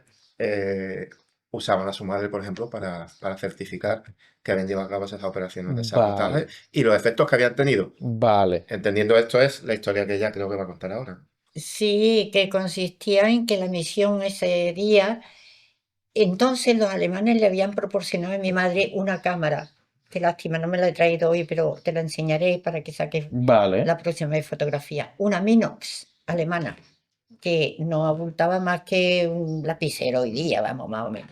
usaban a su madre, por ejemplo, para certificar que habían llevado a cabo esas operaciones de sabotaje Vale. y los efectos que habían tenido. Vale. Entendiendo esto es la historia que ella creo que va a contar ahora. Sí, que consistía en que la misión ese día, entonces los alemanes le habían proporcionado a mi madre una cámara. Qué lástima, no me la he traído hoy, pero te la enseñaré para que saques Vale. la próxima vez fotografía. Una Minox alemana, que no abultaba más que un lapicero hoy día, vamos, más o menos.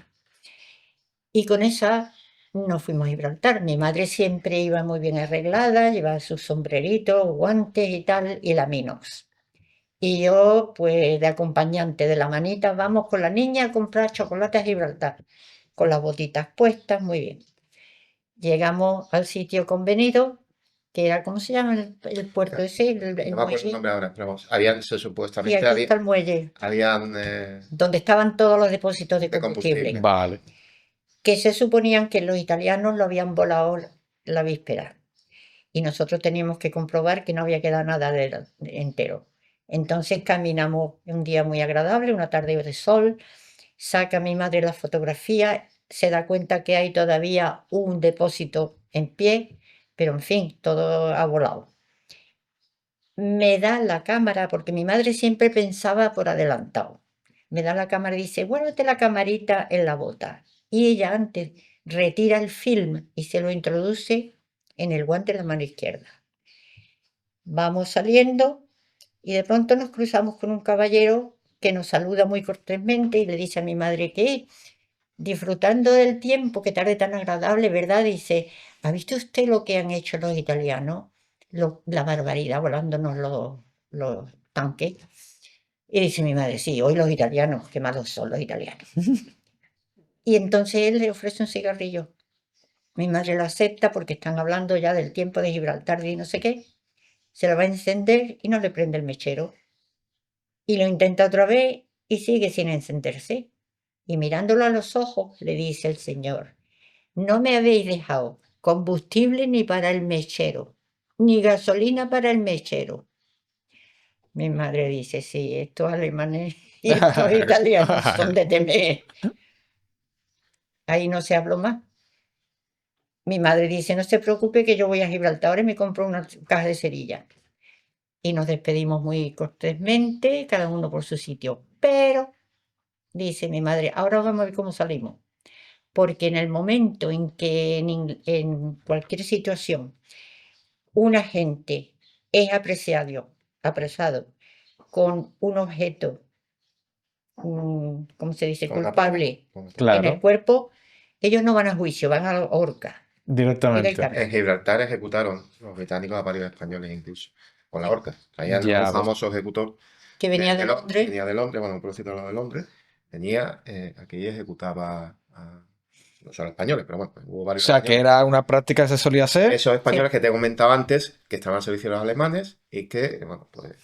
Y con esa nos fuimos a Gibraltar. Mi madre siempre iba muy bien arreglada, llevaba sus sombreritos, guantes y tal, y la Minox. Y yo, pues, de acompañante de la manita, vamos con la niña a comprar chocolate a Gibraltar, con las botitas puestas, muy bien. Llegamos al sitio convenido, que era, ¿cómo se llama el puerto ese? No me acuerdo el muelle. nombre ahora, pero vamos, habían Y supuestamente aquí está el muelle, habían donde estaban todos los depósitos de de combustible. combustible, Vale. que se suponían que los italianos lo habían volado la víspera. Y nosotros teníamos que comprobar que no había quedado nada entero. Entonces caminamos un día muy agradable, una tarde de sol, saca mi madre la fotografía, se da cuenta que hay todavía un depósito en pie, pero en fin, todo ha volado. Me da la cámara, porque mi madre siempre pensaba por adelantado. Me da la cámara y dice, guárdate la camarita en la bota. Y ella antes retira el film y se lo introduce en el guante de la mano izquierda. Vamos saliendo y de pronto nos cruzamos con un caballero que nos saluda muy cortésmente y le dice a mi madre que disfrutando del tiempo, que tarde tan agradable, ¿verdad? Dice, ¿ha visto usted lo que han hecho los italianos? La barbaridad volándonos los tanques. Y dice mi madre, sí, hoy los italianos, qué malos son los italianos. Y entonces él le ofrece un cigarrillo. Mi madre lo acepta porque están hablando ya del tiempo de Gibraltar y no sé qué. Se lo va a encender y no le prende el mechero. Y lo intenta otra vez y sigue sin encenderse. Y mirándolo a los ojos, le dice el señor, no me habéis dejado combustible ni para el mechero, ni gasolina para el mechero. Mi madre dice, sí, estos alemanes y estos italianos son de temer. Ahí no se habló más. Mi madre dice, no se preocupe que yo voy a Gibraltar y me compro una caja de cerillas. Y nos despedimos muy cortésmente, cada uno por su sitio. Pero, dice mi madre, ahora vamos a ver cómo salimos. Porque en el momento en que en cualquier situación un agente es apresado con un objeto, ¿cómo se dice?, culpable en el Claro, cuerpo, ellos no van a juicio, van a la horca. directamente. En Gibraltar ejecutaron los británicos a varios españoles incluso, con la horca. Traían Ya un ves. famoso ejecutor Que venía de Londres. venía de Londres, bueno, un profesor de Londres, venía aquí y ejecutaba no solo españoles, pero bueno, hubo O varios sea, que españoles. era una práctica que se solía hacer. Esos españoles que te comentaba antes, que estaban al servicio de los alemanes y que, bueno, pues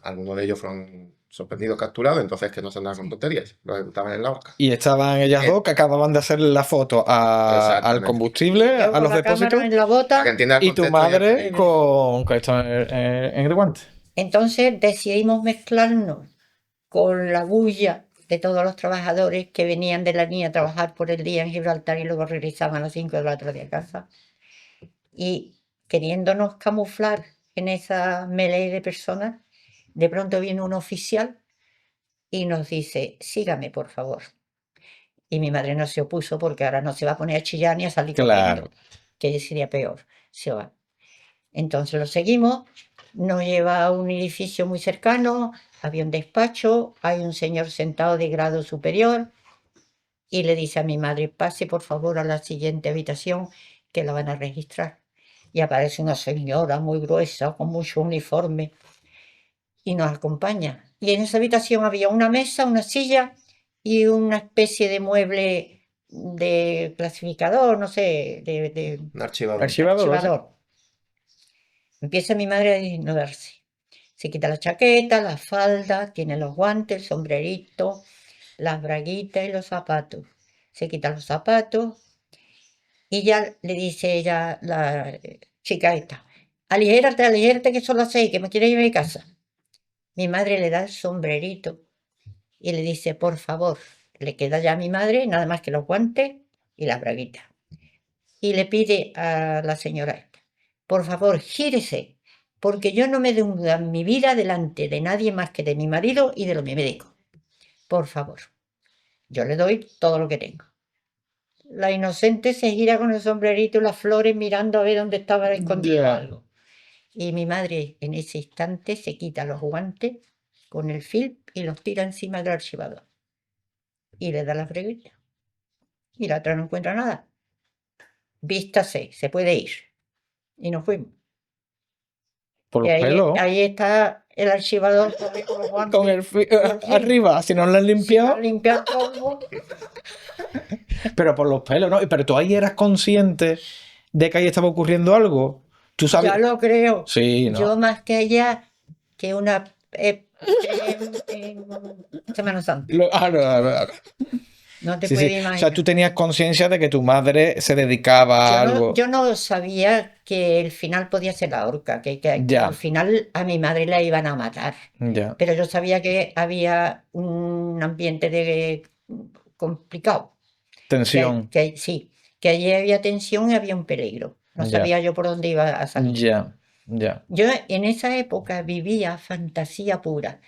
algunos de ellos fueron sorprendidos, capturados, entonces que no se andaban con tonterías, los ejecutaban en la horca. Y estaban ellas dos que acababan de hacerle la foto al Exactamente. combustible, Yo a con los la depósitos, cámara en la bota. Para que entiendas el y tu contexto, madre con esto en el guante. Entonces decidimos mezclarnos con la bulla de todos los trabajadores que venían de la línea a trabajar por el día en Gibraltar y luego regresaban a las 5 de la tarde a casa. Y queriéndonos camuflar en esa melee de personas, de pronto viene un oficial y nos dice, sígame, por favor. Y mi madre no se opuso porque ahora no se va a poner a chillar ni a salir Claro. corriendo, que sería peor. Se va. Entonces lo seguimos, nos lleva a un edificio muy cercano, había un despacho, hay un señor sentado de grado superior y le dice a mi madre, pase por favor a la siguiente habitación que la van a registrar. Y aparece una señora muy gruesa, con mucho uniforme, y nos acompaña. Y en esa habitación había una mesa, una silla y una especie de mueble de clasificador, no sé, de Un archivador. archivador. Empieza mi madre a desnudarse. Se quita la chaqueta, la falda, tiene los guantes, el sombrerito, las braguitas y los zapatos. Se quita los zapatos y ya le dice ella, la chica esta, aligérate que son las 6, que me quiero ir a mi casa. Mi madre le da el sombrerito y le dice, por favor, le queda ya a mi madre nada más que los guantes y las braguitas. Y le pide a la señora esta, por favor, gírese, porque yo no me doy en mi vida delante de nadie más que de mi marido y de lo mi médico. Por favor, yo le doy todo lo que tengo. La inocente se gira con el sombrerito y las flores mirando a ver dónde estaba escondido algo. Y mi madre en ese instante se quita los guantes con el film y los tira encima del archivador. Y le da la freguita. Y la otra no encuentra nada. Vístase, se puede ir. Y nos fuimos. Por Y los pelos. ahí está el archivador con los guantes. Con el arriba, si no lo han limpiado. Limpiar polvo. Pero por los pelos, ¿no? Pero tú ahí eras consciente de que ahí estaba ocurriendo algo. ¿Tú sabes? Ya lo creo. Sí, ¿no? Yo más que ella, que una en Semana Santa. No, no. No te Sí, sí. puedes O sea, tú imaginar. tenías conciencia de que tu madre se dedicaba a algo. Yo no sabía que el final podía ser la horca, que al Ya, final a mi madre la iban a matar. ya. Pero yo sabía que había un ambiente complicado, Tensión. sí, que allí había tensión y había un peligro. No Ya, sabía yo por dónde iba a salir. ya, ya. Yo en esa época vivía fantasía pura.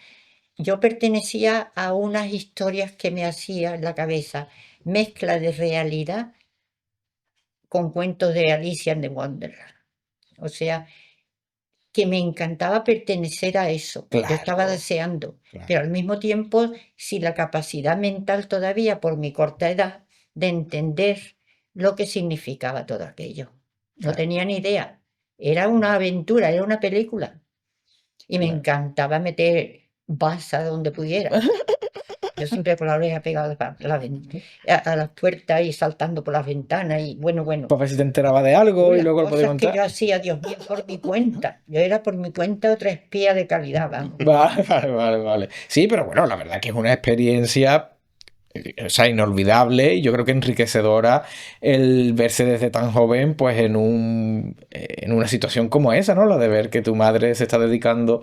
Yo pertenecía a unas historias que me hacía en la cabeza, mezcla de realidad con cuentos de Alicia in the Wonderland. O sea, que me encantaba pertenecer a eso. Yo estaba Claro, deseando, claro. pero al mismo tiempo, si la capacidad mental todavía, por mi corta edad, de entender lo que significaba todo aquello. No Claro, tenía ni idea. Era una aventura, era una película. Y me claro. encantaba meter basa donde pudiera. Yo siempre con la oreja pegada a las puertas y saltando por las ventanas y bueno. Para ver si te enteraba de algo y Las luego lo podía cosas que yo contar. hacía, Dios mío, por mi cuenta. Yo era por mi cuenta otra espía de calidad, vamos. Vale. Sí, pero bueno, la verdad que es una experiencia, o sea, inolvidable y yo creo que enriquecedora el verse desde tan joven, pues en una situación como esa, ¿no? La de ver que tu madre se está dedicando.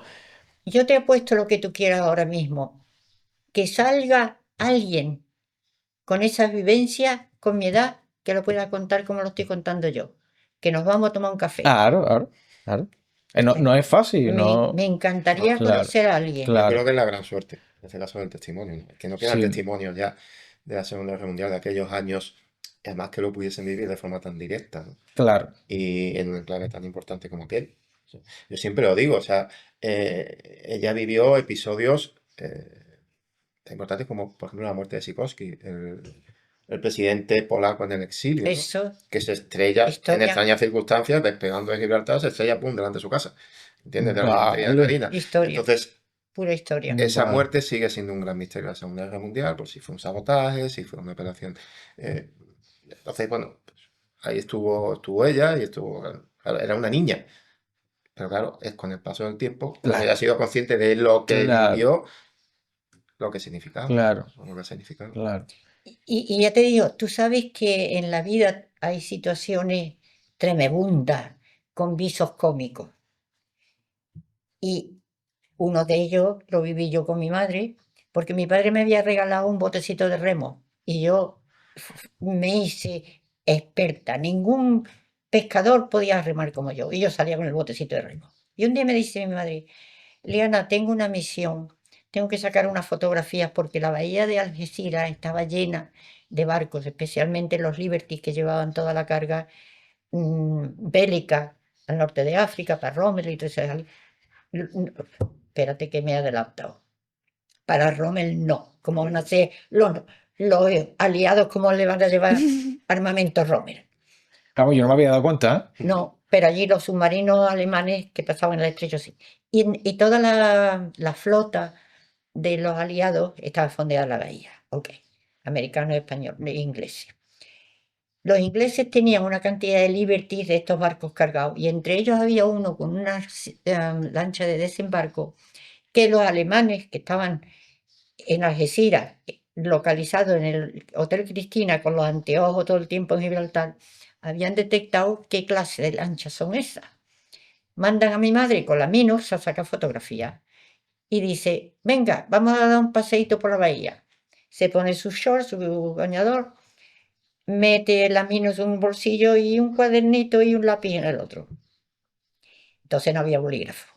Yo te apuesto lo que tú quieras ahora mismo. Que salga alguien con esas vivencias, con mi edad, que lo pueda contar como lo estoy contando yo. Que nos vamos a tomar un café. Claro. No, no es fácil, Me no. No, encantaría Claro, conocer a alguien. yo creo claro. que es la gran suerte, en este caso del testimonio, ¿no? Que no quedan Sí, testimonios ya de la Segunda Guerra Mundial, de aquellos años, y además que lo pudiesen vivir de forma tan directa, ¿no? claro. Y en un enclave tan importante como aquel. O sea, yo siempre lo digo, o sea, ella vivió episodios tan importantes como, por ejemplo, la muerte de Sikorski, el presidente polaco en el exilio, ¿no? Eso, Que se estrella en historia, extrañas circunstancias, despegando de Gibraltar, se estrella, pum, delante de su casa, ¿entiendes? De la infantería de Vale, Marina. historia, Entonces, pura historia. esa vale. muerte sigue siendo un gran misterio de la Segunda Guerra Mundial, por si fue un sabotaje, si fue una operación. eh, entonces, bueno, pues, ahí estuvo ella y estuvo. Claro, era una niña, pero claro, es con el paso del tiempo, cuando ella Claro, ha sido consciente de lo que claro, vivió, lo que significaba. claro, Lo que ha significado. claro. Y ya te digo, tú sabes que en la vida hay situaciones tremebundas con visos cómicos. Y uno de ellos lo viví yo con mi madre, porque mi padre me había regalado un botecito de remo y yo me hice experta. Ningún pescador podía remar como yo. Y yo salía con el botecito de remo. Y un día me dice mi madre, Liana, tengo una misión. Tengo que sacar unas fotografías porque la bahía de Algeciras estaba llena de barcos, especialmente los Liberty que llevaban toda la carga bélica al norte de África, para Rommel y todo eso. Espérate que me he adelantado. Para Rommel no. ¿Cómo van a ser los aliados? ¿Cómo le van a llevar armamento a Rommel? Vamos, yo no me había dado cuenta, ¿eh? No, pero allí los submarinos alemanes que pasaban en el estrecho sí. Y toda la flota de los aliados estaba fondeada en la bahía. Ok. Americanos, españoles, ingleses. Los ingleses tenían una cantidad de Liberties de estos barcos cargados y entre ellos había uno con una lancha de desembarco que los alemanes que estaban en Algeciras, localizados en el Hotel Cristina con los anteojos todo el tiempo en Gibraltar, habían detectado qué clase de lanchas son esas. Mandan a mi madre con la Minus a sacar fotografías y dice, venga, vamos a dar un paseíto por la bahía. Se pone su short, su bañador, mete la Minus en un bolsillo y un cuadernito y un lápiz en el otro. Entonces no había bolígrafo.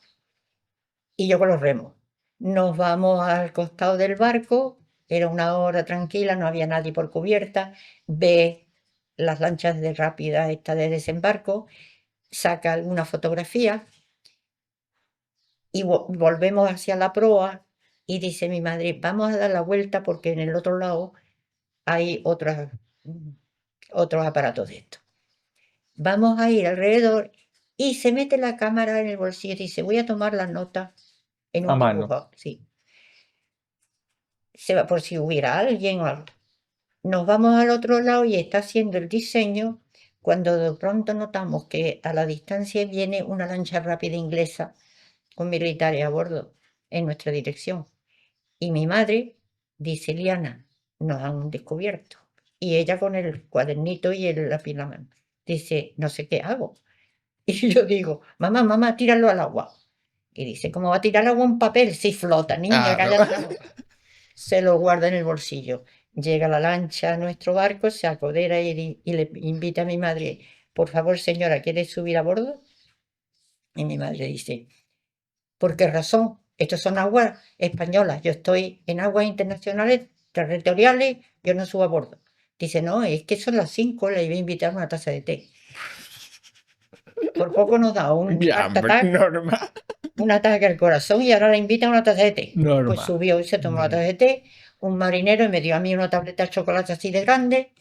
Y yo con los remos. Nos vamos al costado del barco, era una hora tranquila, no había nadie por cubierta, ve las lanchas de rápida esta de desembarco, saca alguna fotografía y volvemos hacia la proa y dice mi madre, vamos a dar la vuelta porque en el otro lado hay otros aparatos de esto. Vamos a ir alrededor y se mete la cámara en el bolsillo y dice, voy a tomar la nota en A un mano. dibujo, sí. Se va por si hubiera alguien o algo. Nos vamos al otro lado y está haciendo el diseño cuando de pronto notamos que a la distancia viene una lancha rápida inglesa con militares a bordo en nuestra dirección. Y mi madre dice, Liana, nos han descubierto. Y ella con el cuadernito y el lápiz en la mano. Dice, no sé qué hago. Y yo digo, mamá, mamá, tíralo al agua. Y dice, ¿cómo va a tirar agua un papel? Si flota, niña, Claro. cállate la boca. Se lo guarda en el bolsillo. Llega la lancha a nuestro barco, se apodera y le invita a mi madre, por favor, señora, ¿quieres subir a bordo? Y mi madre dice, ¿por qué razón? Estos son aguas españolas, yo estoy en aguas internacionales, territoriales, yo no subo a bordo. Dice, no, es que son las 5, le iba a invitar una taza de té. Por poco nos da un Ya, heart attack, normal. un ataque al corazón y ahora le invita a una taza de té. Pues Normal. subió y se tomó la taza de té, un marinero y me dio a mí una tableta de chocolate así de grande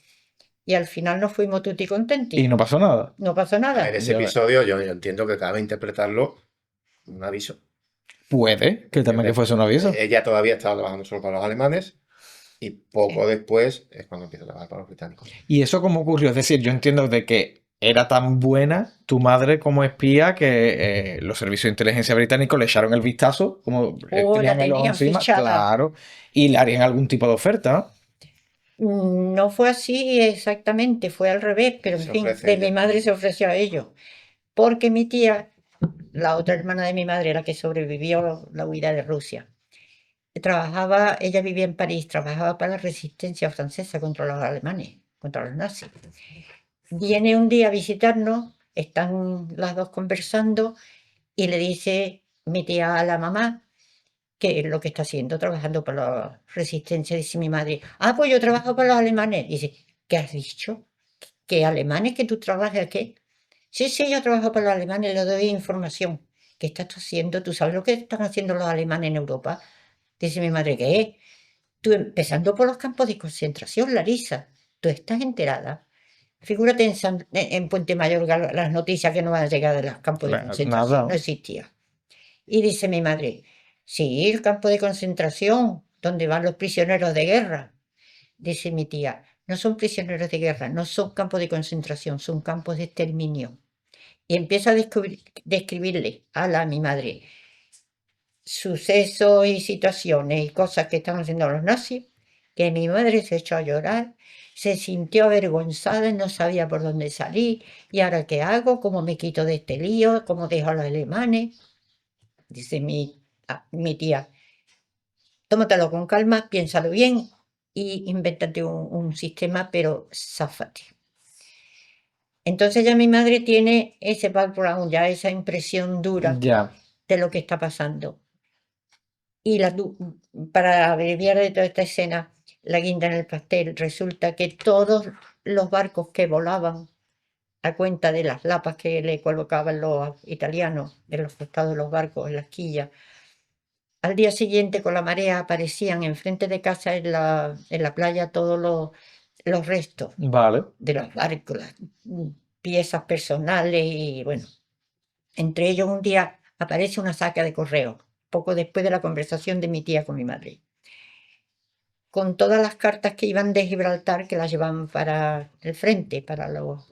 y al final nos fuimos tutti contenti. Y no pasó nada. No pasó nada. En ese episodio yo entiendo que cabe interpretarlo un aviso. Puede que también que fuese un aviso. Ella todavía estaba trabajando solo para los alemanes y poco después es cuando empieza a trabajar para los británicos. ¿Y eso cómo ocurrió? Es decir, yo entiendo de que era tan buena tu madre como espía que los servicios de inteligencia británicos le echaron el vistazo, como La tenían el ojo tenían encima, fichada. claro, y le harían algún tipo de oferta, ¿no? No fue así exactamente, fue al revés, pero en Se fin, ofrece de ella. mi madre se ofreció a ello. Porque mi tía, la otra hermana de mi madre, la que sobrevivió la huida de Rusia, trabajaba, ella vivía en París, trabajaba para la resistencia francesa contra los alemanes, contra los nazis. Viene un día a visitarnos, están las dos conversando y le dice mi tía a la mamá que es lo que está haciendo, trabajando para la resistencia, dice mi madre. Ah, pues yo trabajo para los alemanes. Dice, ¿qué has dicho? ¿Qué alemanes que tú trabajas aquí? Sí, sí, yo trabajo para los alemanes, le doy información. ¿Qué estás haciendo? ¿Tú sabes lo que están haciendo los alemanes en Europa? Dice mi madre, ¿qué? Tú empezando por los campos de concentración, Larisa, ¿tú estás enterada? Figúrate en Puente Mayor las noticias que no van a llegar de los campos de Bueno, concentración, nada. no existía. Y dice mi madre, sí, el campo de concentración, donde van los prisioneros de guerra. Dice mi tía, no son prisioneros de guerra, no son campos de concentración, son campos de exterminio. Y empieza a describirle a mi madre sucesos y situaciones y cosas que están haciendo los nazis, que mi madre se echó a llorar, se sintió avergonzada y no sabía por dónde salir. ¿Y ahora qué hago? ¿Cómo me quito de este lío? ¿Cómo dejo a los alemanes? Dice mi tía, tómatelo con calma, piénsalo bien y invéntate un sistema, pero záfate. Entonces ya mi madre tiene ese background, ya esa impresión dura Ya. de lo que está pasando. Y para abreviar de toda esta escena, la guinda en el pastel, resulta que todos los barcos que volaban a cuenta de las lapas que le colocaban los italianos de los costados de los barcos en las quillas, al día siguiente con la marea aparecían enfrente de casa en la playa todos los restos Vale. de los barcos, las piezas personales y bueno, entre ellos un día aparece una saca de correo, poco después de la conversación de mi tía con mi madre, con todas las cartas que iban de Gibraltar que las llevaban para el frente, para los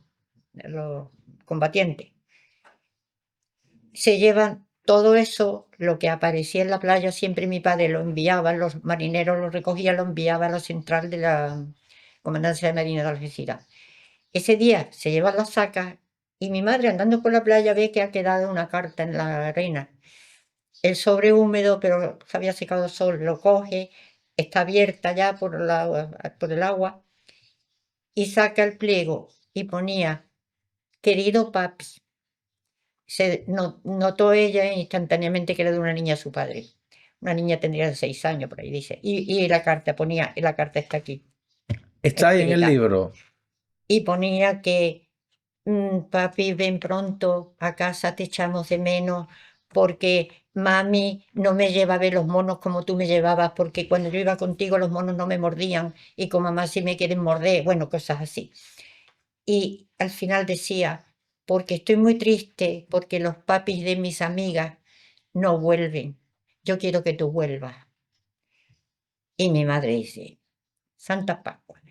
combatientes. Se llevan todo eso, lo que aparecía en la playa, siempre mi padre lo enviaba, los marineros lo recogían, lo enviaba a la central de la Comandancia de Marina de Algeciras. Ese día se llevan las sacas y mi madre andando por la playa ve que ha quedado una carta en la arena. El sobre húmedo, pero se había secado el sol, lo coge, está abierta ya por el agua y saca el pliego y ponía, querido papi. Notó ella instantáneamente que era de una niña a su padre. Una niña tendría 6 años por ahí, dice. Y la carta ponía, la carta está aquí. Está ahí en el escrita. libro. Y ponía que, papi, ven pronto a casa, te echamos de menos, porque mami no me lleva a ver los monos como tú me llevabas, porque cuando yo iba contigo los monos no me mordían, y con mamá sí me quieren morder, bueno, cosas así. Y al final decía, porque estoy muy triste, porque los papis de mis amigas no vuelven. Yo quiero que tú vuelvas. Y mi madre dice, Santa Pascua,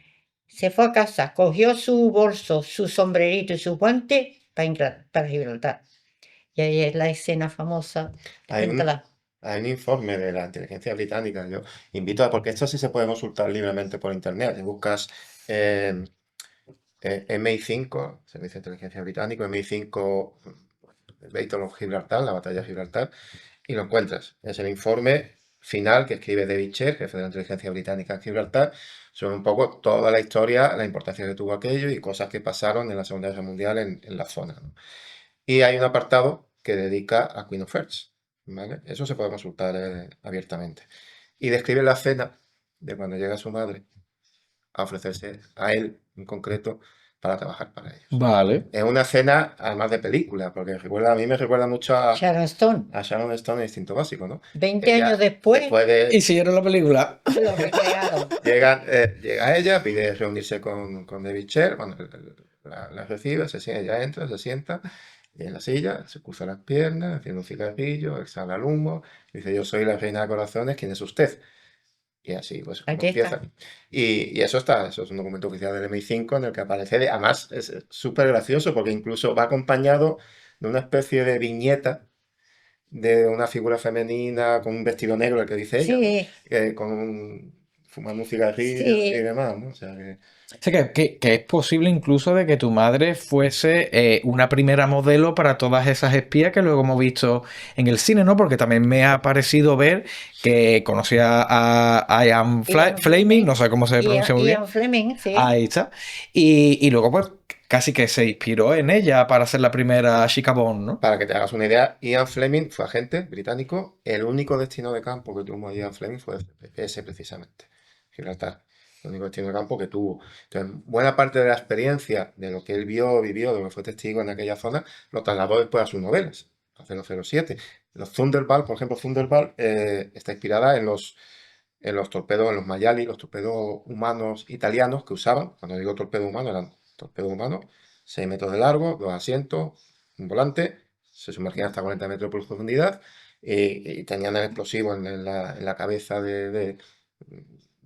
se fue a casa, cogió su bolso, su sombrerito y sus guantes para Gibraltar. Y ahí es la escena famosa. Hay un, Cuéntala. hay un informe de la inteligencia británica. Yo invito a, porque esto sí se puede consultar libremente por internet. Si buscas MI5, Servicio de Inteligencia Británico, MI5 Battle of Gibraltar, la batalla de Gibraltar, y lo encuentras. Es el informe final que escribe David Cher, jefe de la inteligencia británica en Gibraltar, sobre un poco toda la historia, la importancia que tuvo aquello y cosas que pasaron en la Segunda Guerra Mundial en la zona, ¿no? Y hay un apartado que dedica a Queen of Hearts, ¿vale? Eso se puede consultar abiertamente. Y describe la escena de cuando llega su madre a ofrecerse a él en concreto para trabajar para ellos. Vale. Es una escena, además de película, porque a mí me recuerda mucho Sharon Stone. a Sharon Stone en Instinto Básico, ¿no? 20 Ella, años después, ¿Y siguieron la película? lo recrearon. llega ella, pide reunirse con David Cher, bueno, la recibe, ella entra, se sienta y en la silla, se cruza las piernas, haciendo un cigarrillo, exhala el humo, dice: yo soy la reina de corazones, ¿quién es usted? Y así, pues, como Aquí empieza. está. Y eso es un documento oficial del MI5 en el que aparece, además es súper gracioso porque incluso va acompañado de una especie de viñeta de una figura femenina con un vestido negro, el que dice ella, Sí, fumando un cigarrillo y sí. demás, ¿no? O sea que... O sea, que es posible incluso de que tu madre fuese una primera modelo para todas esas espías que luego hemos visto en el cine, ¿no? Porque también me ha parecido ver que conocía a Ian Fleming, no sé cómo se pronuncia muy bien. Ian Fleming, sí. Ahí está. Y luego, pues, casi que se inspiró en ella para ser la primera Chica Bond, ¿no? Para que te hagas una idea, Ian Fleming fue agente británico. El único destino de campo que tuvo Ian Fleming fue ese precisamente, Gibraltar. El único destino de campo que tuvo. Entonces, buena parte de la experiencia de lo que él vio, vivió, de lo que fue testigo en aquella zona, lo trasladó después a sus novelas, a 007. Los Thunderball, por ejemplo, Thunderball está inspirada en los torpedos, en los Mayali, los torpedos humanos italianos que usaban. Cuando digo torpedo humano, eran torpedos humanos, 6 metros de largo, 2 asientos, un volante, se sumergían hasta 40 metros por profundidad y tenían el explosivo en la cabeza de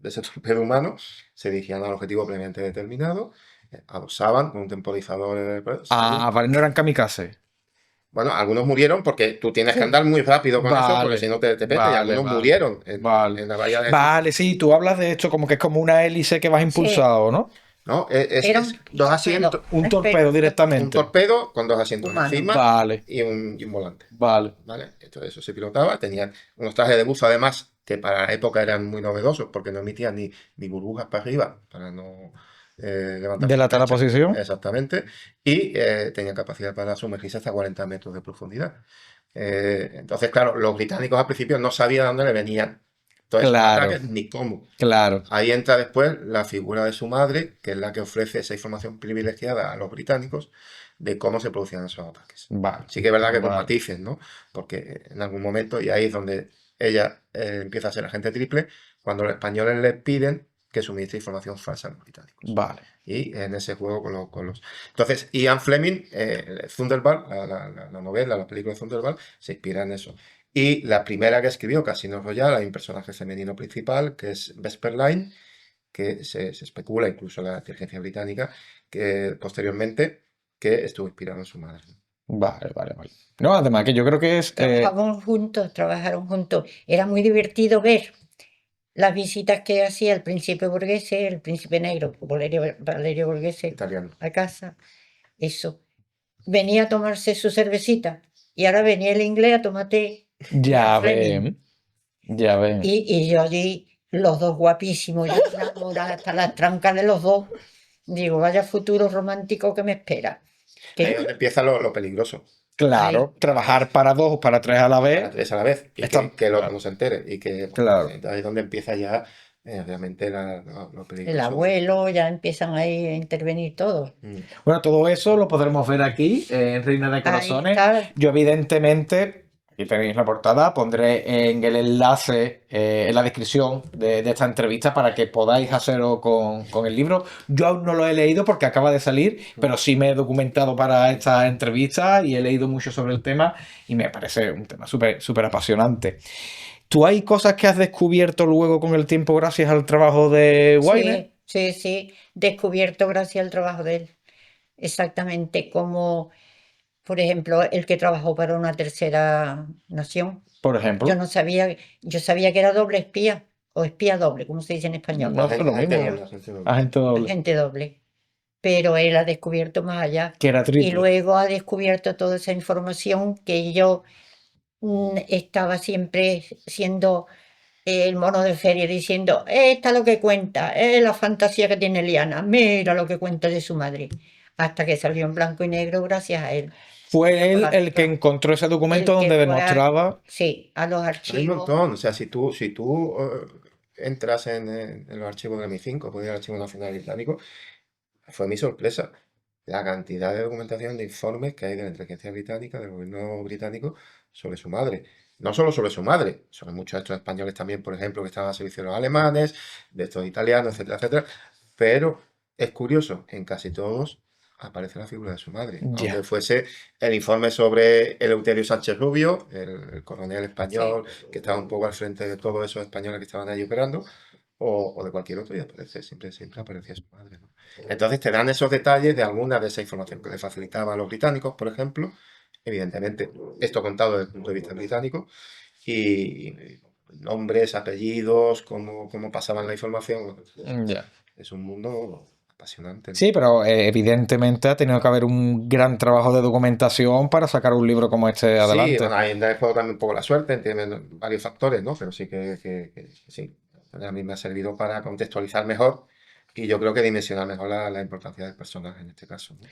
ese torpedo humano, se dirigían al objetivo previamente determinado, adosaban con un temporizador. Vale, no eran kamikaze. Bueno, algunos murieron porque tú tienes que andar muy rápido con eso, porque si no te peta, y algunos murieron en la bahía de... Vale, sí, tú hablas de esto como que es como una hélice que vas impulsado, ¿no? No, Era es dos asientos, Un torpedo directamente. un torpedo con 2 asientos Humano. encima Vale, y un volante. vale. ¿Vale? Entonces eso se pilotaba, tenían unos trajes de buzo además que para la época eran muy novedosos porque no emitían ni burbujas para arriba para no levantar Delatar la sospecha. posición. Exactamente. Y tenían capacidad para sumergirse hasta 40 metros de profundidad. Entonces, claro, los británicos al principio no sabían dónde le venían todos esos Claro. ataques ni cómo. Claro. Ahí entra después la figura de su madre, que es la que ofrece esa información privilegiada a los británicos de cómo se producían esos ataques. Vale. Sí que es verdad que con Vale. matices, ¿no? Porque en algún momento, y ahí es donde ella empieza a ser agente triple, cuando los españoles le piden que suministre información falsa a los británicos. Vale. Y en ese juego con los... Entonces, Ian Fleming, Thunderball, la novela, la película de Thunderball, se inspira en eso. Y la primera que escribió, Casino Royale, hay un personaje femenino principal, que es Vesper Lynd, que se especula, incluso la inteligencia británica, que posteriormente que estuvo inspirado en su madre. Vale. No, además que yo creo que es... Trabajaron juntos. Era muy divertido ver las visitas que hacía el príncipe Borghese, el príncipe negro, Valerio Borghese, Italiano. a casa. Eso. Venía a tomarse su cervecita y ahora venía el inglés a tomar té. Ya Fleming. ven. Ya ven. Y yo allí, los dos guapísimos, yo enamorada hasta las trancas de los dos. Digo, vaya futuro romántico que me espera. Ahí es donde empieza lo peligroso. Claro, trabajar para dos o para tres a la Para vez. tres a la vez. Y Está- que el otro no se entere. Y que Claro. ahí es donde empieza ya realmente lo peligroso. El abuelo, ya empiezan ahí a intervenir todos. Bueno, todo eso lo podremos ver aquí en Reina de Ahí Corazones. está. Yo evidentemente, aquí tenéis la portada, pondré en el enlace en la descripción de esta entrevista para que podáis hacerlo con el libro. Yo aún no lo he leído porque acaba de salir, pero sí me he documentado para esta entrevista y he leído mucho sobre el tema y me parece un tema súper apasionante. ¿Tú hay cosas que has descubierto luego con el tiempo gracias al trabajo de Wyler? Sí, sí, descubierto gracias al trabajo de él. Exactamente, como por ejemplo el que trabajó para una tercera nación. Por Yo ejemplo. no sabía, yo sabía que era doble espía, o espía doble, como se dice en español, No, eso es lo Agente mismo. doble, agente doble. Agente doble. agente doble. Pero él ha descubierto más allá. Que era Y triple. luego ha descubierto toda esa información que yo estaba siempre siendo el mono de feria diciendo, esta es lo que cuenta, es la fantasía que tiene Liana, mira lo que cuenta de su madre. Hasta que salió en blanco y negro gracias a él. Fue él Por el que la- encontró ese documento El que donde fue demostraba. sí, a los Hay un archivos. montón, o sea, si tú entras en los archivos de MI5, puedes ir al Archivo Nacional Británico, fue mi sorpresa la cantidad de documentación de informes que hay de la inteligencia británica, del gobierno británico, sobre su madre. No solo sobre su madre, sobre muchos de estos españoles también, por ejemplo, que estaban al servicio de los alemanes, de estos italianos, etcétera, etcétera. Pero es curioso, en casi todos aparece la figura de su madre. Aunque Ya. fuese el informe sobre Eleuterio Sánchez Rubio, el coronel español que estaba un poco al frente de todos esos españoles que estaban ahí operando, o de cualquier otro, y aparece, siempre aparecía su madre, ¿no? Entonces te dan esos detalles de alguna de esa información que le facilitaban a los británicos, por ejemplo. Evidentemente, esto contado desde el punto de vista británico, y nombres, apellidos, cómo pasaban la información. Ya. Es un mundo apasionante, ¿no? Sí, pero evidentemente ha tenido que haber un gran trabajo de documentación para sacar un libro como este Sí, adelante. bueno, ahí en el juego también un poco la suerte, entienden varios factores, ¿no? Pero sí que sí. A mí me ha servido para contextualizar mejor y yo creo que dimensionar mejor la importancia del personaje en este caso, ¿no?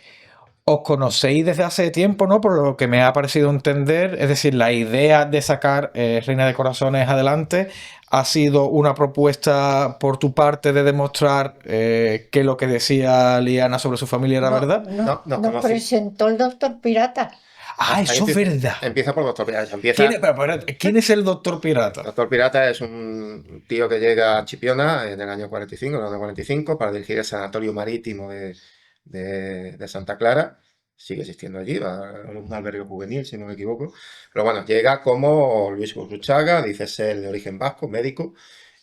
Os conocéis desde hace tiempo, ¿no? Por lo que me ha parecido entender, es decir, la idea de sacar Reina de Corazones adelante ha sido una propuesta por tu parte de demostrar que lo que decía Liana sobre su familia era No, verdad. No, nos nos conocí. presentó el doctor Pirata. Ah, Ahí eso es verdad. empieza por Doctor Pirata. ¿Quién es el Doctor Pirata? Doctor Pirata es un tío que llega a Chipiona en el año 45, en el año 45, para dirigir el Sanatorio Marítimo de Santa Clara. Sigue existiendo allí, va a un albergue juvenil, si no me equivoco. Pero bueno, llega como Luis Gurruchaga, dice ser de origen vasco, médico,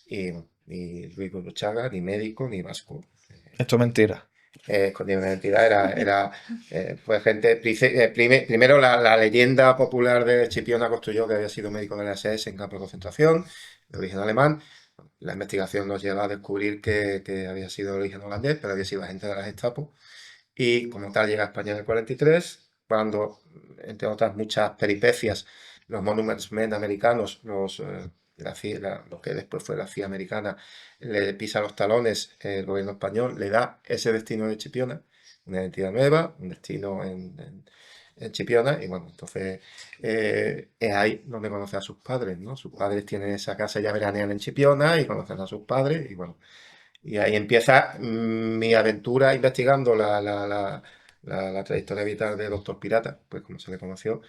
y Luis Gurruchaga, ni médico ni vasco. Esto es mentira. Escondida una identidad, fue gente, primero la leyenda popular de Chipiona construyó que había sido médico de la SS en campos de concentración, de origen alemán. La investigación nos lleva a descubrir que había sido de origen holandés, pero había sido agente de la Gestapo. Y como tal llega a España en el 43, cuando, entre otras muchas peripecias, los Monuments Men americanos, lo que después fue la CIA americana, le pisa los talones, el gobierno español le da ese destino de Chipiona, una identidad nueva, un destino en Chipiona, y bueno, entonces es ahí donde conoce a sus padres, ¿no? Sus padres tienen esa casa, ya veranean en Chipiona y conocen a sus padres, y bueno, y ahí empieza mi aventura investigando la trayectoria vital de Doctor Pirata, pues como se le conoció,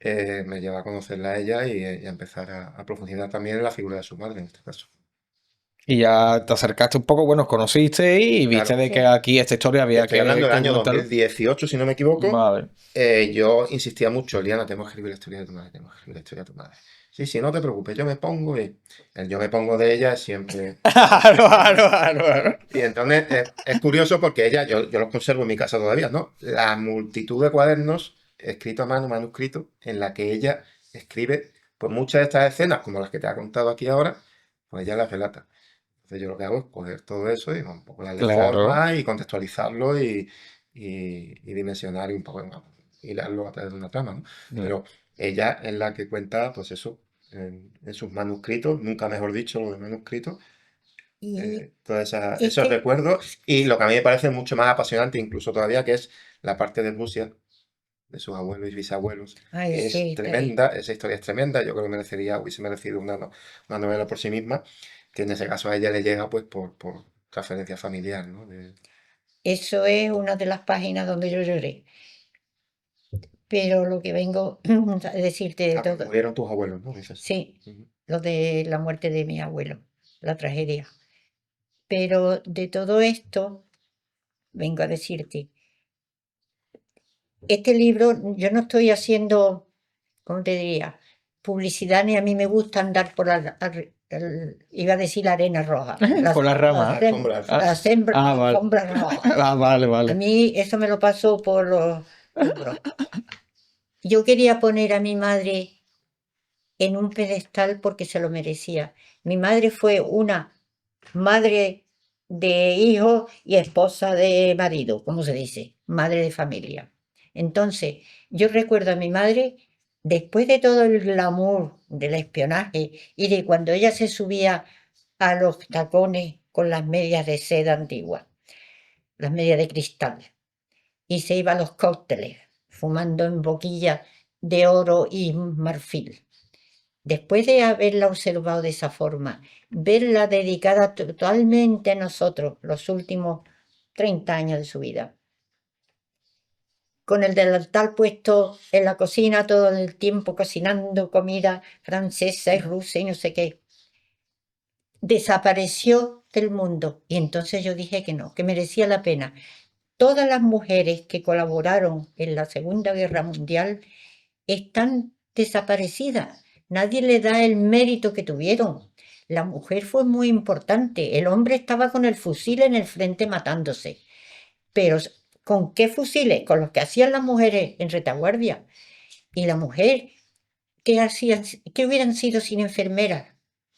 me lleva a conocerla a ella y a empezar a profundizar también en la figura de su madre en este caso. Y ya te acercaste un poco, bueno, os conocisteis y viste Claro, de que Sí. aquí esta historia te había estoy hablando del que año documentarla. 2018, si no me equivoco. Vale. Yo insistía mucho, Liana, tenemos que escribir la historia de tu madre, tenemos que escribir la historia de tu madre. Sí, sí, no te preocupes, yo me pongo y el yo me pongo de ella es siempre. Claro. Y entonces es curioso porque ella, yo los conservo en mi casa todavía, ¿no? La multitud de cuadernos escritos a mano, manuscritos, en la que ella escribe, pues muchas de estas escenas, como las que te ha contado aquí ahora, pues ella las relata. Entonces yo lo que hago es coger todo eso y un poco darle Claro. forma y contextualizarlo y dimensionar y un poco hilarlo a través de una trama, ¿no? Pero ella es la que cuenta, pues eso, en sus manuscritos, nunca mejor dicho lo de manuscritos, Y todos es esos que, recuerdos y lo que a mí me parece mucho más apasionante incluso todavía, que es la parte de Rusia, de sus abuelos y bisabuelos. ay, Es sí, tremenda, esa historia es tremenda, yo creo que hubiese merecido una novela por sí misma, que en ese caso a ella le llega pues por transferencia familiar, ¿no? eso es una de las páginas donde yo lloré. Pero lo que vengo a decirte de Porque todo, murieron tus abuelos, ¿no? Dices. sí, Ujú. lo de la muerte de mi abuelo, la tragedia. Pero de todo esto, vengo a decirte, este libro, yo no estoy haciendo, ¿cómo te diría? Publicidad, ni a mí me gusta andar por iba a decir la arena roja. Por las ramas. La alfombra roja. Vale, A vale. mí eso me lo pasó por los hombros. Yo quería poner a mi madre en un pedestal porque se lo merecía. Mi madre fue una madre de hijo y esposa de marido, como se dice, madre de familia. Entonces, yo recuerdo a mi madre, después de todo el glamour del espionaje y de cuando ella se subía a los tacones con las medias de seda antigua, las medias de cristal, y se iba a los cócteles, fumando en boquilla de oro y marfil. Después de haberla observado de esa forma, verla dedicada totalmente a nosotros los últimos 30 años de su vida, con el delantal puesto en la cocina todo el tiempo cocinando comida francesa y rusa y no sé qué, desapareció del mundo. Y entonces yo dije que no, que merecía la pena. Todas las mujeres que colaboraron en la Segunda Guerra Mundial están desaparecidas. Nadie le da el mérito que tuvieron. La mujer fue muy importante. El hombre estaba con el fusil en el frente matándose. Pero ¿con qué fusiles? Con los que hacían las mujeres en retaguardia. Y la mujer, ¿qué hacían? ¿Qué hubieran sido sin enfermeras?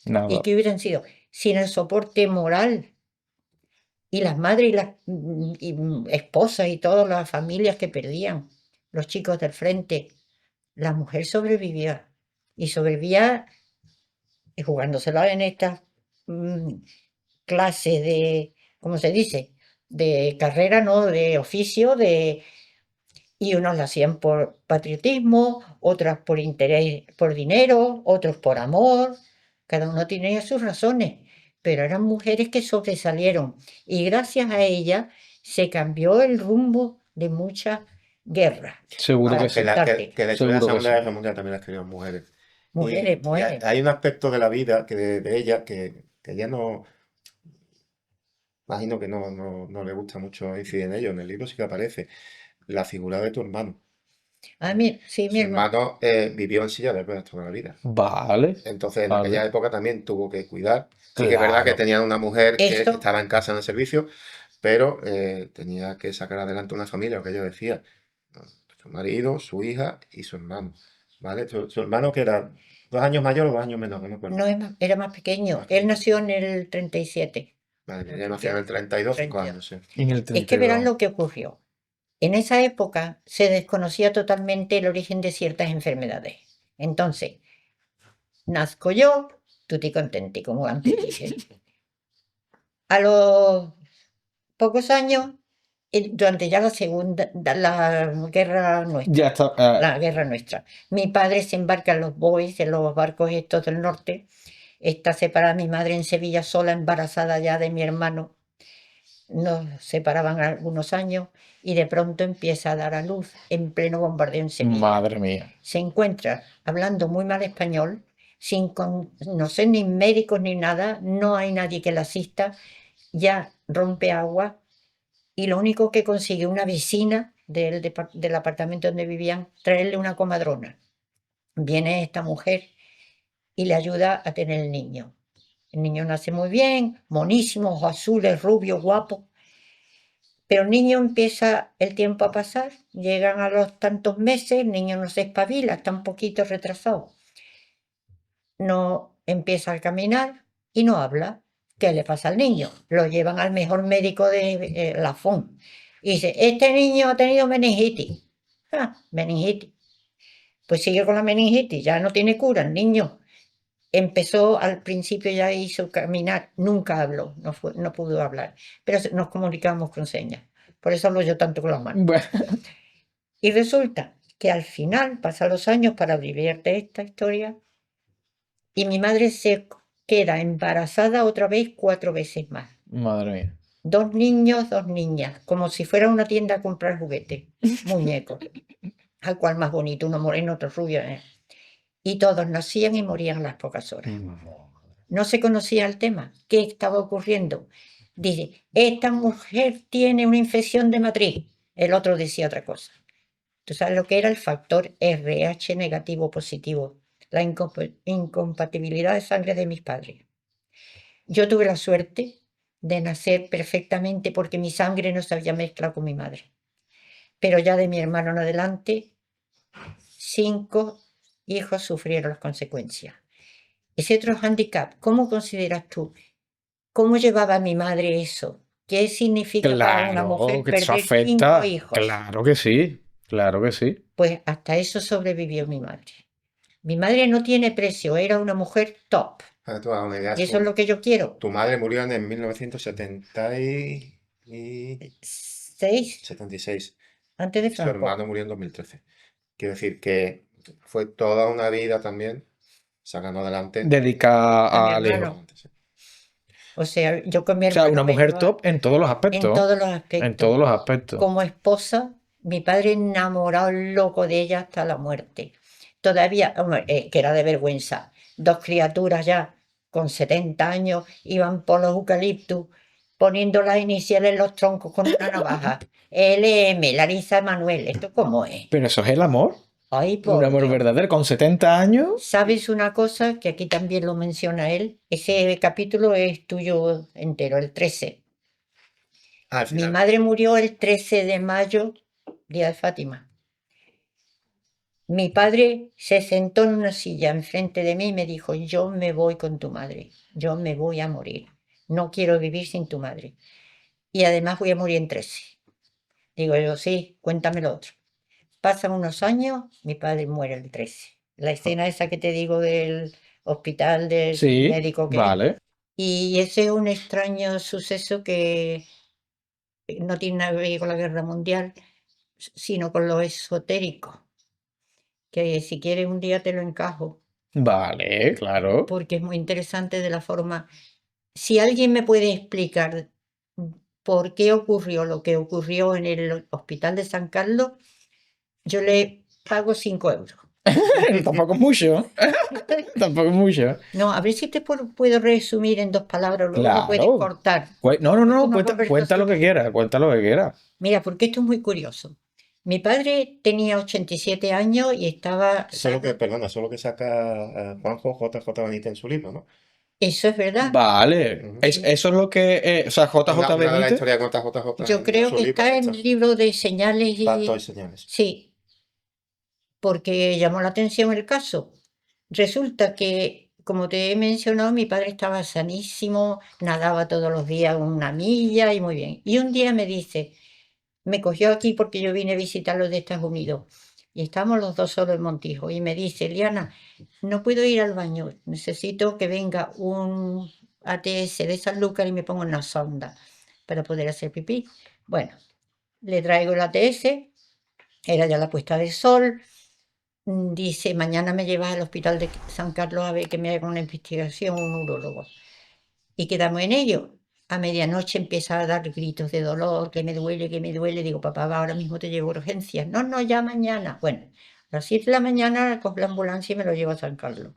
Nada. ¿Y qué hubieran sido sin el soporte moral? Y las madres y las esposas y todas las familias que perdían, los chicos del frente. La mujer sobrevivía. Y sobrevivía jugándosela en estas clases de, ¿cómo se dice? De carrera, ¿no? De oficio, y unos la hacían por patriotismo, otras por interés, por dinero, otros por amor. Cada uno tenía sus razones, pero eran mujeres que sobresalieron. Y gracias a ellas se cambió el rumbo de muchas guerras. Seguro Para que sí. contarte. Que la Seguro que Segunda sí. Guerra Mundial también la escribieron mujeres. Mujeres, Y mujeres. hay un aspecto de la vida de ella que ya no, imagino que no le gusta mucho incidir en ello. En el libro sí que aparece la figura de tu hermano. A mí, sí, mi Su hermano. hermano vivió en silla de ruedas toda la vida. Vale. Entonces, en Vale. aquella época también tuvo que cuidar. Sí que es verdad que Claro. tenían una mujer que Esto, estaba en casa en el servicio, pero tenía que sacar adelante una familia, lo que yo decía. ¿No? Su marido, su hija y su hermano. ¿Vale? Su hermano que era 2 años mayor o 2 años menor, no me acuerdo. no es era más pequeño. Él nació en el 37. Vale, ella nació en el 32, 5 años, sí. En el Es que verán 32. lo que ocurrió. En esa época se desconocía totalmente el origen de ciertas enfermedades. Entonces, nazco yo, tutti contenti, como antes dije. A los pocos años, durante ya la guerra nuestra, Ya está. la guerra nuestra, mi padre se embarca en los boys, en los barcos estos del norte. Está separada mi madre en Sevilla sola, embarazada ya de mi hermano. Nos separaban algunos años y de pronto empieza a dar a luz en pleno bombardeo en Sevilla. Madre mía. Se encuentra hablando muy mal español, sin conocer ni médicos ni nada, no hay nadie que la asista, ya rompe agua y lo único que consigue una vecina del apartamento donde vivían, traerle una comadrona. Viene esta mujer y le ayuda a tener el niño. El niño nace muy bien, monísimo, ojos azules, rubio, guapo. Pero el niño empieza el tiempo a pasar, llegan a los tantos meses, el niño no se espabila, está un poquito retrasado. No empieza a caminar y no habla. ¿Qué le pasa al niño? Lo llevan al mejor médico de Lafón. Y dice, este niño ha tenido meningitis. Ah, meningitis. Pues sigue con la meningitis, ya no tiene cura el niño. Empezó al principio, ya hizo caminar, nunca habló, no pudo hablar, pero nos comunicamos con señas. Por eso hablo yo tanto con las manos. Bueno. Y resulta que al final, pasan los años para vivirte esta historia, y mi madre se queda embarazada otra vez 4 veces más. Madre mía. 2 niños, 2 niñas, como si fuera una tienda a comprar juguetes, muñecos. Al cual más bonito, uno moreno, otro rubio. Y todos nacían y morían a las pocas horas. No se conocía el tema. ¿Qué estaba ocurriendo? Dice, esta mujer tiene una infección de matriz. El otro decía otra cosa. ¿Tú sabes lo que era el factor RH negativo positivo? la incompatibilidad de sangre de mis padres. Yo tuve la suerte de nacer perfectamente porque mi sangre no se había mezclado con mi madre. Pero ya de mi hermano en adelante, 5 hijos sufrieron las consecuencias. Ese otro hándicap, ¿cómo consideras tú? ¿Cómo llevaba mi madre eso? ¿Qué significa para una mujer Claro, que eso perder 5 afecta. hijos? Claro que sí, claro que sí. Pues hasta eso sobrevivió mi madre. Mi madre no tiene precio, era una mujer top. Para que tú hagas una idea, Y eso es lo que yo quiero. tu madre murió en 1976. 6 antes de Su Franco. hermano murió en 2013. Quiero decir que fue toda una vida también sacando adelante Dedicada A mi al hermano. hijo. O sea, yo con mi O sea, hermano una mujer vengo top en todos los en aspectos. todos los En aspectos. todos los aspectos. Como esposa, mi padre enamorado, loco de ella hasta la muerte. Todavía, hombre, que era de vergüenza. 2 criaturas ya con 70 años iban por los eucaliptus poniendo las iniciales en los troncos con una navaja. LM, Larisa Manuel, ¿esto cómo es? Pero eso es el amor. Ay, Un por amor Dios. verdadero. Con 70 años. ¿Sabes una cosa que aquí también lo menciona él? Ese capítulo es tuyo entero, el 13. al Mi final. madre murió el 13 de mayo, día de Fátima. Mi padre se sentó en una silla enfrente de mí y me dijo, yo me voy con tu madre, yo me voy a morir, no quiero vivir sin tu madre. Y además voy a morir en 13. Digo yo, sí, cuéntame lo otro. Pasan unos años, mi padre muere el 13. La escena esa que te digo del hospital, del Sí, médico que... vale. Y ese es un extraño suceso que no tiene nada que ver con la guerra mundial, sino con lo esotérico, que si quieres un día te lo encajo, Vale, claro. porque es muy interesante de la forma... Si alguien me puede explicar por qué ocurrió lo que ocurrió en el hospital de San Carlos, yo le pago 5 euros. Tampoco es mucho. Tampoco es mucho. No, a ver si te puedo resumir en 2 palabras, luego lo puedes Claro. cortar. No, Esto es no, una cuenta conversación. lo que quieras, cuenta lo que quieras. Mira, porque esto es muy curioso. Mi padre tenía 87 años y estaba... Eso es lo que, perdona, eso es lo que saca Juanjo JJ Benítez en su libro, ¿no? Eso es verdad. Vale. Ujú. Eso es lo que. O sea, JJ Una de las Benítez. historias que cuenta JJ Yo en creo su que libro, está en esta, el libro de señales Pactos y y... señales. Sí, porque llamó la atención el caso. Resulta que, como te he mencionado, mi padre estaba sanísimo, nadaba todos los días 1 milla y muy bien. Y un día me dice, me cogió aquí porque yo vine a visitarlos de Estados Unidos y estamos los dos solos en Montijo y me dice, Liana, no puedo ir al baño, necesito que venga un ATS de Sanlúcar y me ponga una sonda para poder hacer pipí. Bueno, le traigo el ATS, era ya la puesta de sol. Dice, mañana me llevas al hospital de San Carlos a ver que me haga una investigación, un urólogo. Y quedamos en ello. A medianoche empieza a dar gritos de dolor, que me duele, que me duele. Digo, papá, ahora mismo te llevo a urgencias. No, no, ya mañana. Bueno, a las 7 de la mañana cojo la ambulancia y me lo llevo a San Carlos,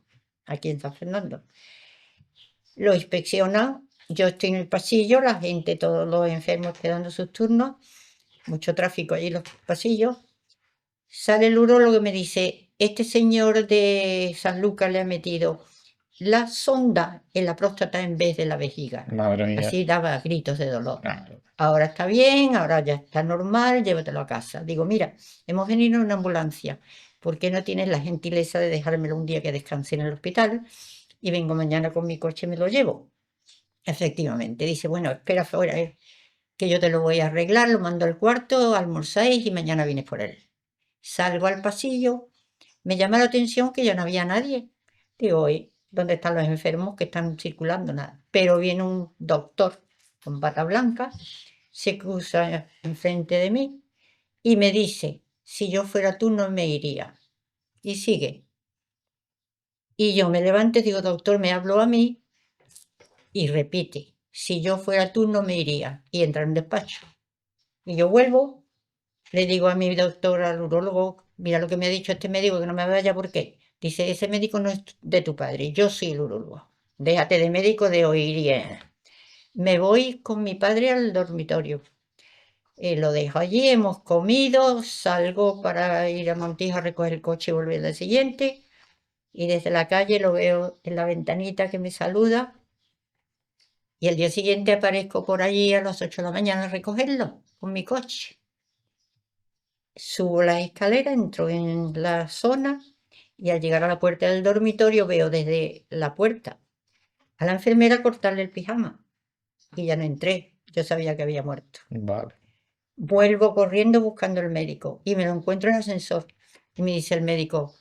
aquí en San Fernando. Lo inspeccionan, yo estoy en el pasillo, la gente, todos los enfermos esperando sus turnos, mucho tráfico allí en los pasillos. Sale el urólogo y me dice, este señor de San Lucas le ha metido la sonda en la próstata en vez de la vejiga. Madre mía. Así daba gritos de dolor. Claro. Ahora está bien, ahora ya está normal, llévatelo a casa. Digo, mira, hemos venido en una ambulancia. ¿Por qué no tienes la gentileza de dejármelo un día que descanse en el hospital? Y vengo mañana con mi coche y me lo llevo. Efectivamente, dice, bueno, espera fuera, que yo te lo voy a arreglar, lo mando al cuarto, almorzáis y mañana vienes por él. Salgo al pasillo, me llama la atención que ya no había nadie. Digo, oye, ¿dónde están los enfermos que están circulando? Nada. Pero viene un doctor con bata blanca, se cruza enfrente de mí y me dice, si yo fuera tú no me iría. Y sigue. Y yo me levanto y digo, doctor, me habló a mí y repite, si yo fuera tú no me iría. Y entra en un despacho. Y yo vuelvo, le digo a mi doctor, al urólogo, mira lo que me ha dicho este médico, que no me vaya, ¿por qué? Dice, ese médico no es de tu padre, yo soy el urólogo. Déjate de médico de oír y me voy con mi padre al dormitorio. Lo dejo allí, hemos comido, salgo para ir a Montijo a recoger el coche y volver al siguiente. y desde la calle lo veo en la ventanita que me saluda y al día siguiente aparezco por allí a las 8 de la mañana a recogerlo con mi coche. Subo la escalera, entro en la zona y al llegar a la puerta del dormitorio veo desde la puerta a la enfermera cortarle el pijama y ya no entré. Yo sabía que había muerto. Vale. Vuelvo corriendo buscando al médico y me lo encuentro en el ascensor. Y me dice el médico,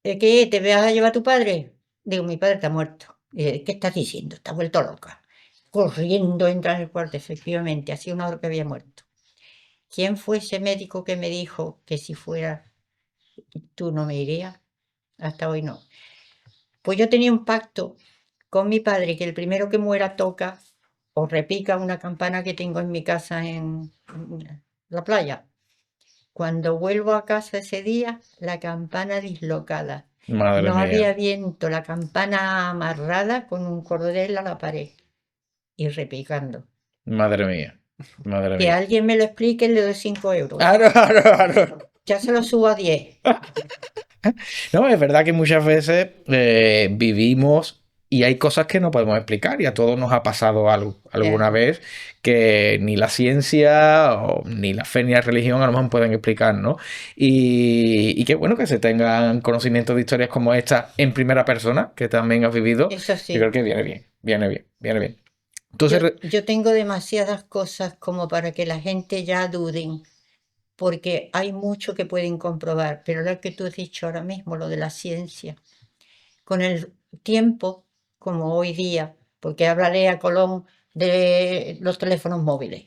¿qué? ¿Te vas a llevar a tu padre? Digo, mi padre está muerto. Y dice, ¿qué estás diciendo? Estás vuelto loca. Corriendo entra en el cuarto, efectivamente, hacía una hora que había muerto. ¿Quién fue ese médico que me dijo que si fuera tú no me irías? Hasta hoy no. Pues yo tenía un pacto con mi padre que el primero que muera toca o repica una campana que tengo en mi casa en la playa. Cuando vuelvo a casa ese día, la campana dislocada. Madre No mía. había viento, la campana amarrada con un cordel a la pared y repicando. Madre mía. Madre Que mía. alguien me lo explique, le doy 5 euros. Claro. Ya se lo subo a 10. No, es verdad que muchas veces vivimos y hay cosas que no podemos explicar y a todos nos ha pasado algo alguna vez que ni la ciencia ni la fe ni la religión a lo mejor pueden explicar, ¿no? Y qué bueno que se tengan conocimiento de historias como esta en primera persona, que también has vivido. Eso Yo sí. creo que viene bien, viene bien, viene bien. Entonces, Yo tengo demasiadas cosas como para que la gente ya duden, porque hay mucho que pueden comprobar, pero lo que tú has dicho ahora mismo, lo de la ciencia, con el tiempo, como hoy día, porque hablaré a Colón de los teléfonos móviles,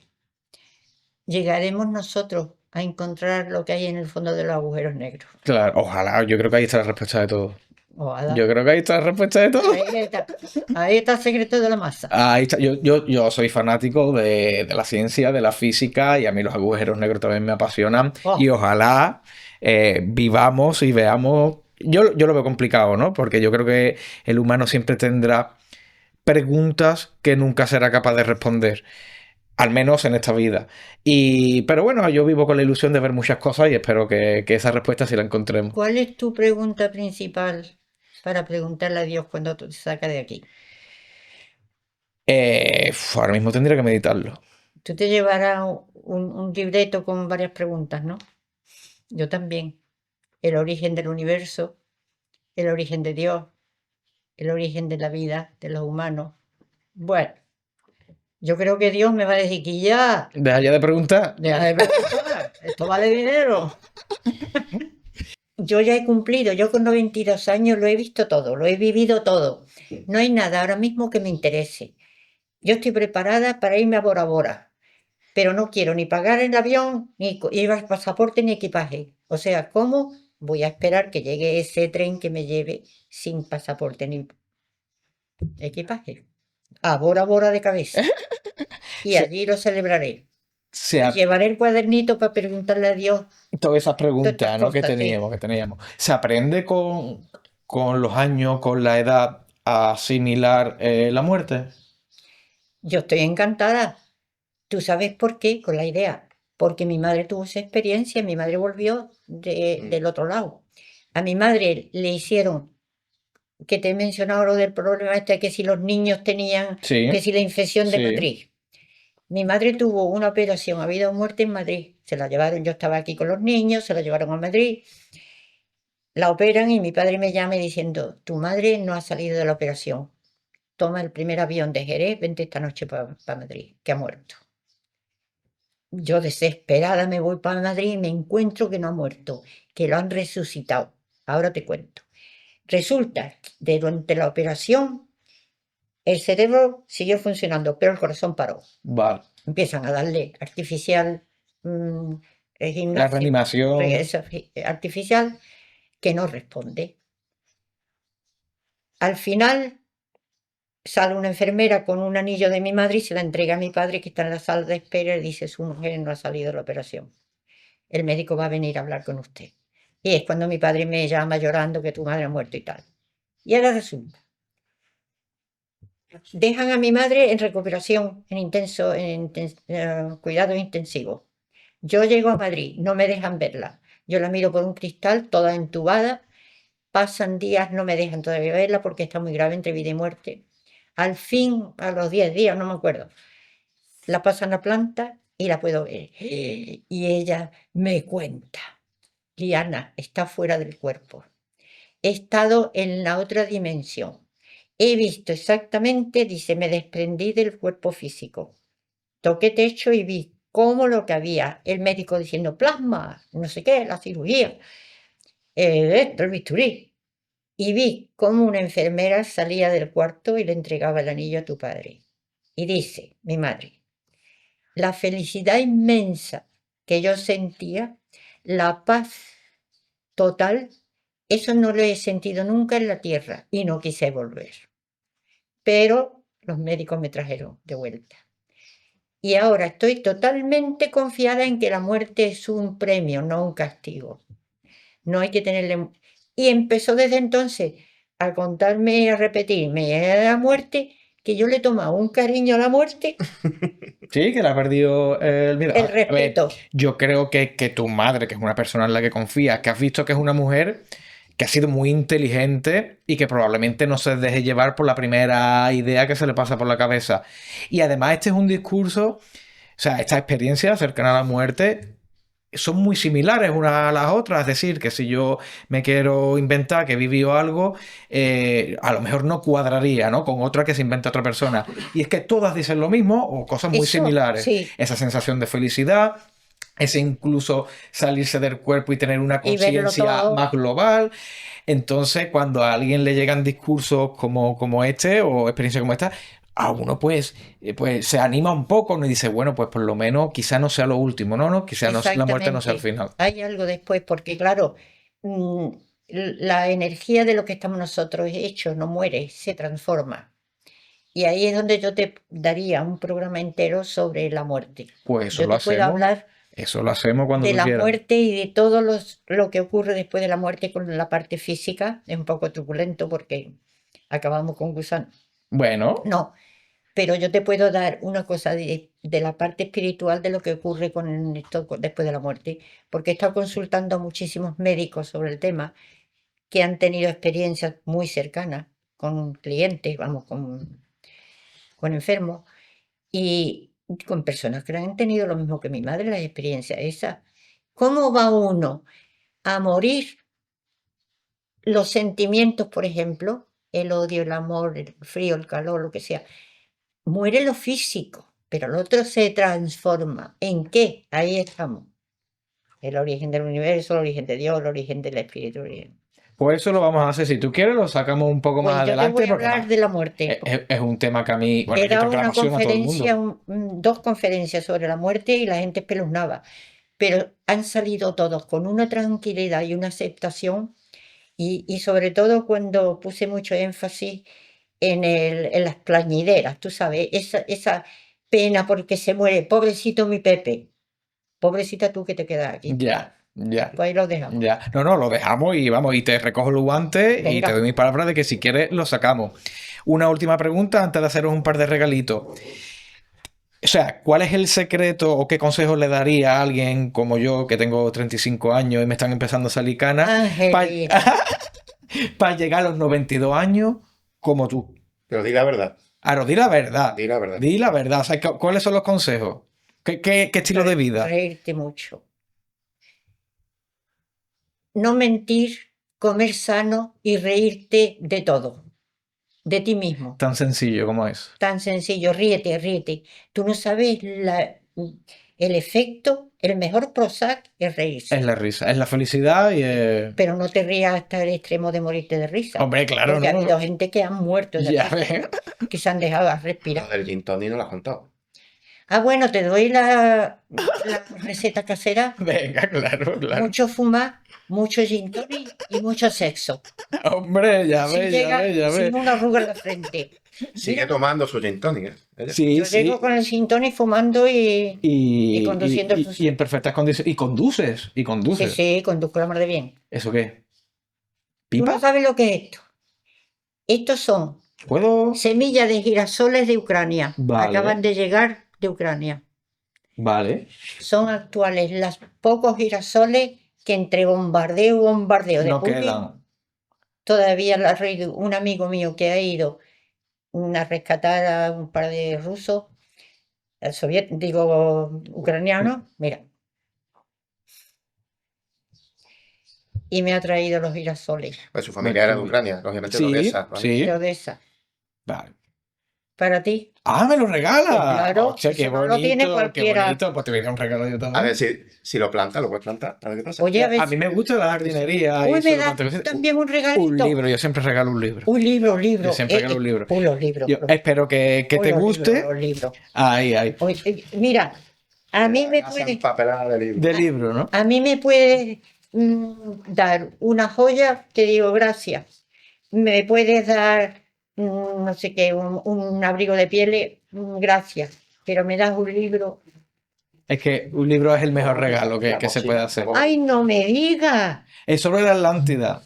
llegaremos nosotros a encontrar lo que hay en el fondo de los agujeros negros. claro, ojalá, yo creo que ahí está la respuesta de todo. Ojalá. Yo creo que ahí está la respuesta de todo. Ahí está el secreto de la masa. Ahí está. Yo soy fanático de la ciencia, de la física y a mí los agujeros negros también me apasionan Oh. y ojalá vivamos y veamos. Yo lo veo complicado, ¿no? Porque yo creo que el humano siempre tendrá preguntas que nunca será capaz de responder. Al menos en esta vida. Pero bueno, yo vivo con la ilusión de ver muchas cosas y espero que esa respuesta sí la encontremos. ¿Cuál es tu pregunta principal para preguntarle a Dios cuando te saca de aquí? Ahora mismo tendría que meditarlo. Tú te llevarás un libreto con varias preguntas, ¿no? Yo también. El origen del universo, el origen de Dios, el origen de la vida, de los humanos. Bueno, yo creo que Dios me va a decir que ya, Deja ya de preguntar. deja de preocupar, esto vale dinero. Yo ya he cumplido, yo con 92 años lo he visto todo, lo he vivido todo. No hay nada ahora mismo que me interese. Yo estoy preparada para irme a Bora Bora, pero no quiero ni pagar el avión, ni llevar pasaporte, ni equipaje. O sea, ¿cómo voy a esperar que llegue ese tren que me lleve sin pasaporte ni equipaje? A Bora Bora de cabeza. Y allí lo celebraré. Llevaré el cuadernito para preguntarle a Dios. Todas esas preguntas, Todas estas ¿no? que cosas, sí. teníamos. ¿Se aprende con los años, con la edad, a asimilar la muerte? Yo estoy encantada. ¿Tú sabes por qué? Con la idea. Porque mi madre tuvo esa experiencia, mi madre volvió del otro lado. A mi madre le hicieron, que te he mencionado lo del problema este, que si los niños tenían, Sí, que si la infección de sí. Madrid. Mi madre tuvo una operación a vida o muerte en Madrid. Se la llevaron, yo estaba aquí con los niños, se la llevaron a Madrid. La operan y mi padre me llama diciendo, tu madre no ha salido de la operación. Toma el primer avión de Jerez, vente esta noche para Madrid, que ha muerto. Yo desesperada me voy para Madrid y me encuentro que no ha muerto, que lo han resucitado. Ahora te cuento. Resulta que durante la operación el cerebro siguió funcionando, pero el corazón paró. Vale. Empiezan a darle artificial, La gimnasio, reanimación. artificial, que no responde. Al final sale una enfermera con un anillo de mi madre y se la entrega a mi padre que está en la sala de espera y dice, su mujer no ha salido de la operación. El médico va a venir a hablar con usted. Y es cuando mi padre me llama llorando que tu madre ha muerto y tal. Y ahora resulta. Dejan a mi madre en recuperación, en cuidados intensivos. Yo llego a Madrid, no me dejan verla. Yo la miro por un cristal, toda entubada, pasan días, no me dejan todavía verla porque está muy grave entre vida y muerte. Al fin, a los 10 días, no me acuerdo, la pasan a planta y la puedo ver. Y ella me cuenta, Liana, está fuera del cuerpo. He estado en la otra dimensión. He visto exactamente, dice, me desprendí del cuerpo físico. Toqué techo y vi cómo lo que había. El médico diciendo, plasma, no sé qué, la cirugía, el bisturí. Y vi cómo una enfermera salía del cuarto y le entregaba el anillo a tu padre. Y dice, mi madre, la felicidad inmensa que yo sentía, la paz total, eso no lo he sentido nunca en la tierra y no quise volver. Pero los médicos me trajeron de vuelta. Y ahora estoy totalmente confiada en que la muerte es un premio, no un castigo. No hay que tenerle... Y empezó desde entonces a contarme y a repetirme la muerte, que yo le he tomado un cariño a la muerte, Sí, que le ha perdido el miedo. el A ver, respeto. yo creo que tu madre, que es una persona en la que confías, que has visto que es una mujer que ha sido muy inteligente y que probablemente no se deje llevar por la primera idea que se le pasa por la cabeza. Y además este es un discurso, o sea, esta experiencia cercana a la muerte son muy similares unas a las otras. Es decir, que si yo me quiero inventar que he vivido algo, a lo mejor no cuadraría, ¿no?, con otra que se inventa otra persona. Y es que todas dicen lo mismo o cosas muy Eso, similares. sí. Esa sensación de felicidad, ese incluso salirse del cuerpo y tener una Y verlo conciencia todo. más global. Entonces, cuando a alguien le llegan discursos como este o experiencias como esta, a uno pues se anima un poco, ¿no? Y dice, bueno, pues por lo menos quizá no sea lo último, ¿no? Quizá la muerte no sea el Exactamente. final. Hay algo después, porque claro, mm, la energía de lo que estamos nosotros hechos no muere, se transforma. Y ahí es donde yo te daría un programa entero sobre la muerte. Pues eso Yo lo te puedo hacemos. hablar Eso lo hacemos cuando de tú la quieras. muerte y de todo lo que ocurre después de la muerte con la parte física. Es un poco turbulento porque acabamos con gusano. Bueno, No, pero yo te puedo dar una cosa de la parte espiritual de lo que ocurre con esto después de la muerte, porque he estado consultando a muchísimos médicos sobre el tema que han tenido experiencias muy cercanas con clientes, vamos, con enfermos y con personas que han tenido lo mismo que mi madre, la experiencia esa. ¿Cómo va uno a morir? Los sentimientos, por ejemplo, el odio, el amor, el frío, el calor, lo que sea, muere lo físico, pero lo otro se transforma. ¿En qué? Ahí estamos. El origen del universo, el origen de Dios, el origen del espíritu. pues eso lo vamos a hacer. Si tú quieres, lo sacamos un poco más Pues yo te voy adelante, a porque hablar de la muerte. es un tema que a mí, bueno, He yo creo dado que le una apasiona a todo el conferencia, mundo. dos conferencias sobre la muerte y la gente espeluznaba, pero han salido todos con una tranquilidad y una aceptación y sobre todo cuando puse mucho énfasis en las plañideras, tú sabes, esa pena porque se muere, pobrecito mi Pepe, pobrecita tú que te quedas aquí. Ya, ya. Pues ahí lo dejamos. Ya, no, lo dejamos y vamos, y te recojo los guantes y Venga. te doy mis palabras de que si quieres lo sacamos. Una última pregunta antes de haceros un par de regalitos. O sea, ¿cuál es el secreto o qué consejo le daría a alguien como yo, que tengo 35 años y me están empezando a salir canas, Angelito. para llegar a los 92 años como tú? Pero di la verdad. Ahora, di la verdad. Di la verdad. Di la verdad. O sea, ¿cuáles son los consejos? ¿Qué estilo de vida? Reírte mucho. No mentir, comer sano y reírte de todo, de ti mismo. Tan sencillo como es. Tan sencillo, ríete, ríete. Tú no sabes el efecto, el mejor Prozac es reírse. Es la risa, es la felicidad y Pero no te rías hasta el extremo de morirte de risa. Hombre, claro, Porque ha ¿no? habido gente que han muerto de Ya risa, ves. que se han dejado a respirar. Lo del gin tonic no lo has contado. Ah, bueno, te doy la receta casera. Venga, claro. Mucho fumar, mucho gin tonic y mucho sexo. Hombre, ya Así ves, llega ya ves. sin una arruga en la frente. Sigue Mira, tomando su gin tonic, ¿eh? Ella. Sí, yo sí. llego con el gin tonic fumando y conduciendo el y en perfectas condiciones. Y conduces, Sí, sí, conduzco la mar de bien. ¿Eso qué? Tú no ¿Pipa? sabes lo que es esto. Estos son ¿Puedo? semillas de girasoles de Ucrania. Vale. Acaban de llegar de Ucrania. Vale. Son actuales los pocos girasoles que entre bombardeo y bombardeo de No Putin quedan. todavía un amigo mío que ha ido a rescatar a un par de rusos, ucranianos, mira, y me ha traído los girasoles Pues su familia era de Ucrania, lógicamente de Sí, Odessa, ¿vale? sí. de Odessa. Vale. Para ti. ¡Ah, me lo regala! Pues claro, Hostia, qué eso no lo tiene bonito, qué cualquiera. bonito. Pues te voy a dar un regalo yo A también. ver si lo planta, lo puedes plantar, a ver qué pasa. Oye, a ver A mí me gusta la jardinería. Uy, y me eso, da cuanto que sea. también un regalito. Un libro, yo siempre regalo un libro. Un libro. Yo siempre regalo un libro. Uy, los libros. Yo espero que te guste. Los libros. Ahí. Oye, mira, a mí me Casa puede, empapelada de libros. De libro, ¿no? a mí me puede dar una joya, te digo gracias. Me puedes dar, no sé qué, un abrigo de pieles, gracias. Pero me das un libro. Es que un libro es el mejor regalo que se puede hacer. ¡Ay, no me digas! Es sobre la Atlántida.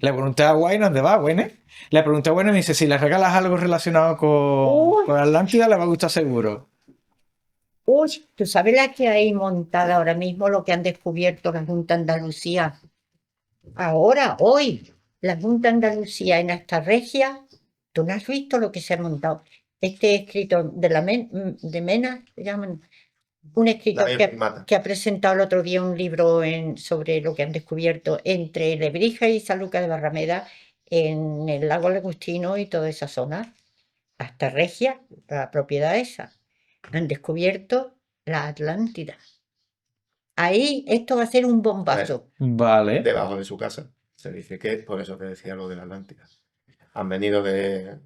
Le pregunté a Wayne dónde va, Wayne. Le pregunté a Wayne y me dice, si le regalas algo relacionado con Atlántida, le va a gustar seguro. Uy, ¿tú sabes la que hay montada ahora mismo, lo que han descubierto la Junta de Andalucía? Ahora, hoy, la Junta de Andalucía en esta regia, ¿tú no has visto lo que se ha montado? Este escritor de Mena, se llaman, un escritor que ha presentado el otro día un libro sobre lo que han descubierto entre Lebrija y San Lucas de Barrameda en el lago Legustino y toda esa zona, hasta Regia, la propiedad esa. Han descubierto la Atlántida. Ahí esto va a ser un bombazo. Vale. Debajo de su casa. Se dice que es por eso que decía lo de la Atlántida. Han venido de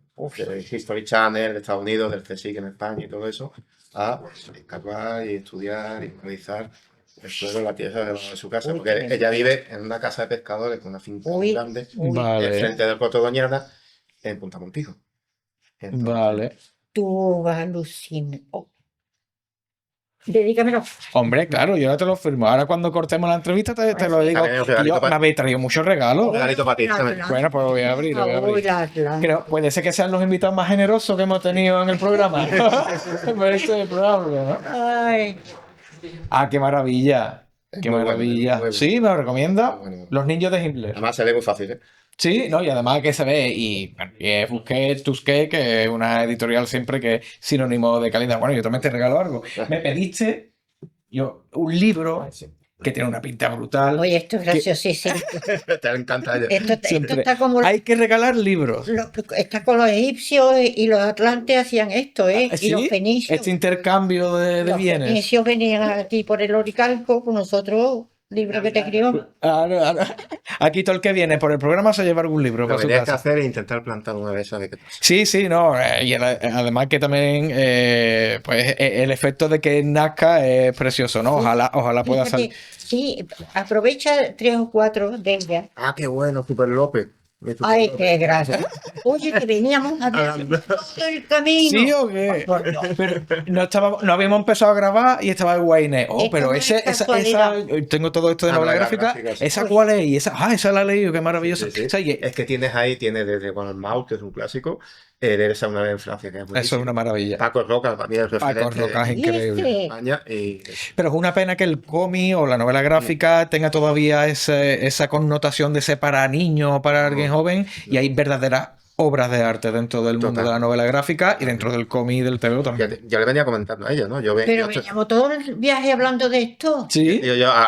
History Channel, de Estados Unidos, del CSIC en España y todo eso, a escarbar y estudiar y analizar el suelo, la tierra debajo de su casa. Porque ella vive en una casa de pescadores con una finca muy grande, frente del Coto Doñana, en Punta Montijo. Entonces, Vale. Tú vas a alucinar. Dedícamelo. Hombre, claro, yo ahora te lo firmo. Ahora cuando cortemos la entrevista te lo digo. Yo me habéis traído muchos regalos. Un regalito para ti. Bueno, pues lo voy a abrir. Creo, puede ser que sean los invitados más generosos que hemos tenido en el programa. Este es probable, ¿no? Ay. Ah, qué maravilla. Qué maravilla. Bueno. Sí, me lo recomienda. Bueno. Los niños de Himmler. Además se ve muy fácil, ¿eh? Sí, no, y además que se ve, y Busquets, Tusquets, que es una editorial siempre que es sinónimo de calidad. Bueno, yo también te regalo algo. Me pediste un libro que tiene una pinta brutal. Oye, esto es graciosísimo. Te encanta a ella. Esto está como Hay que regalar libros. está con los egipcios y los atlantes hacían esto, ¿eh? ¿Sí? Y los fenicios. Este intercambio de Los bienes. fenicios venían aquí por el Oricalco, con nosotros, libro que te crió. Aquí todo el que viene por el programa se lleva algún libro Lo para que su tenías que casa. hacer es intentar plantar una de esas de que pasa. Sí, no, y además que también pues el efecto de que nazca es precioso, ¿no? Ojalá pueda Fíjate, salir. sí, aprovecha 3 o 4 de ellas. Ah, qué bueno, Super López. Ay, qué gracia. Oye, que veníamos hablando todo el camino. ¿Sí o qué? Por Dios. Pero no habíamos empezado a grabar y estaba el Wayne. Esto Pero no es esa, casualidad. tengo todo esto de novela novela gráfica. gráfica, sí. ¿Esa cuál es? Y esa la he leído, qué maravilloso. Sí. O sea, Es que tienes desde Juan el Maus, que es un clásico, esa una vez en Francia, que es eso es buenísimo. una maravilla. Paco Roca, para mí es el referente Paco Roca es Y increíble. de este, España. Y Pero es una pena que el cómic o la novela gráfica tenga todavía esa connotación de ser para niños o para alguien joven, y hay verdaderas obras de arte dentro del mundo de la novela gráfica y dentro del cómic y del TVO también. yo le venía comentando a ella, ¿no? pero me llevo todo el viaje hablando de esto. Sí,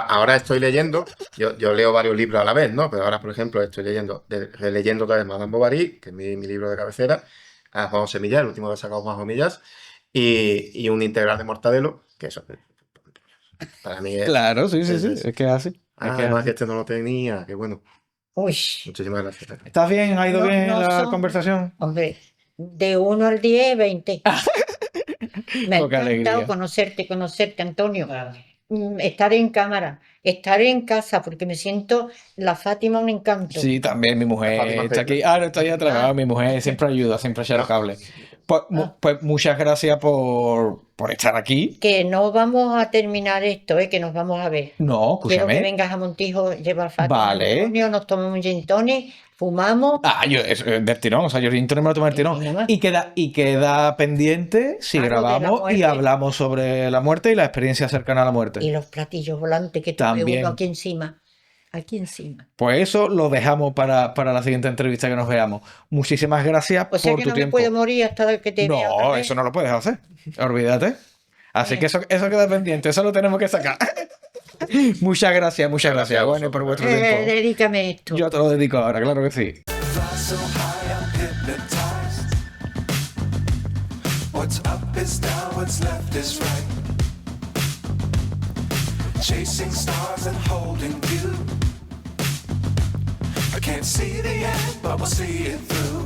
Ahora estoy leyendo, yo leo varios libros a la vez, ¿no? Pero ahora, por ejemplo, estoy releyendo otra vez Madame Bovary, que es mi libro de cabecera, a Juan José Millás, el último que ha sacado Juan José Millás, y un integral de Mortadelo, que eso para mí es... claro, sí. sí. Es que es así. Además que este no lo tenía, que bueno. Uy, Muchísimas gracias. ¿Estás bien? ¿Ha ido No, bien no la son- conversación? hombre, de 1 al 10, 20. Me ha Poca encantado alegría. conocerte, Antonio. Estar en cámara, estar en casa, porque me siento la Fátima un encanto. Sí, también mi mujer Fátima está aquí. Peña. No está ahí atrás. Ah. Mi mujer siempre ayuda, siempre echa el cable. Pues muchas gracias por estar aquí. Que no vamos a terminar esto, que nos vamos a ver. No, Quiero que escúchame. vengas a Montijo, lleva a Fátima, Vale. Antonio, nos tomamos un gin tonic, fumamos. Es del tirón, o sea, yo no me lo tomo del tirón. Nada más. Y queda pendiente si Algo de la grabamos y muerte. hablamos sobre la muerte y la experiencia cercana a la muerte. Y los platillos volantes que te También. uno aquí encima. aquí encima. Pues eso lo dejamos para la siguiente entrevista que nos veamos. Muchísimas gracias O sea por que tu no tiempo. me puedo morir hasta que te vea otra No, vez. eso no lo puedes hacer. Olvídate. Así Bien. que eso queda pendiente, eso lo tenemos que sacar. Muchas gracias. Gracias a Bueno, por vosotros. vuestro tiempo. Dedícame esto. Yo te lo dedico ahora, claro que sí. Fly so high, I'm hypnotized. What's up is down, what's left is right. Chasing stars and holding you. I can't see the end, but we'll see it through.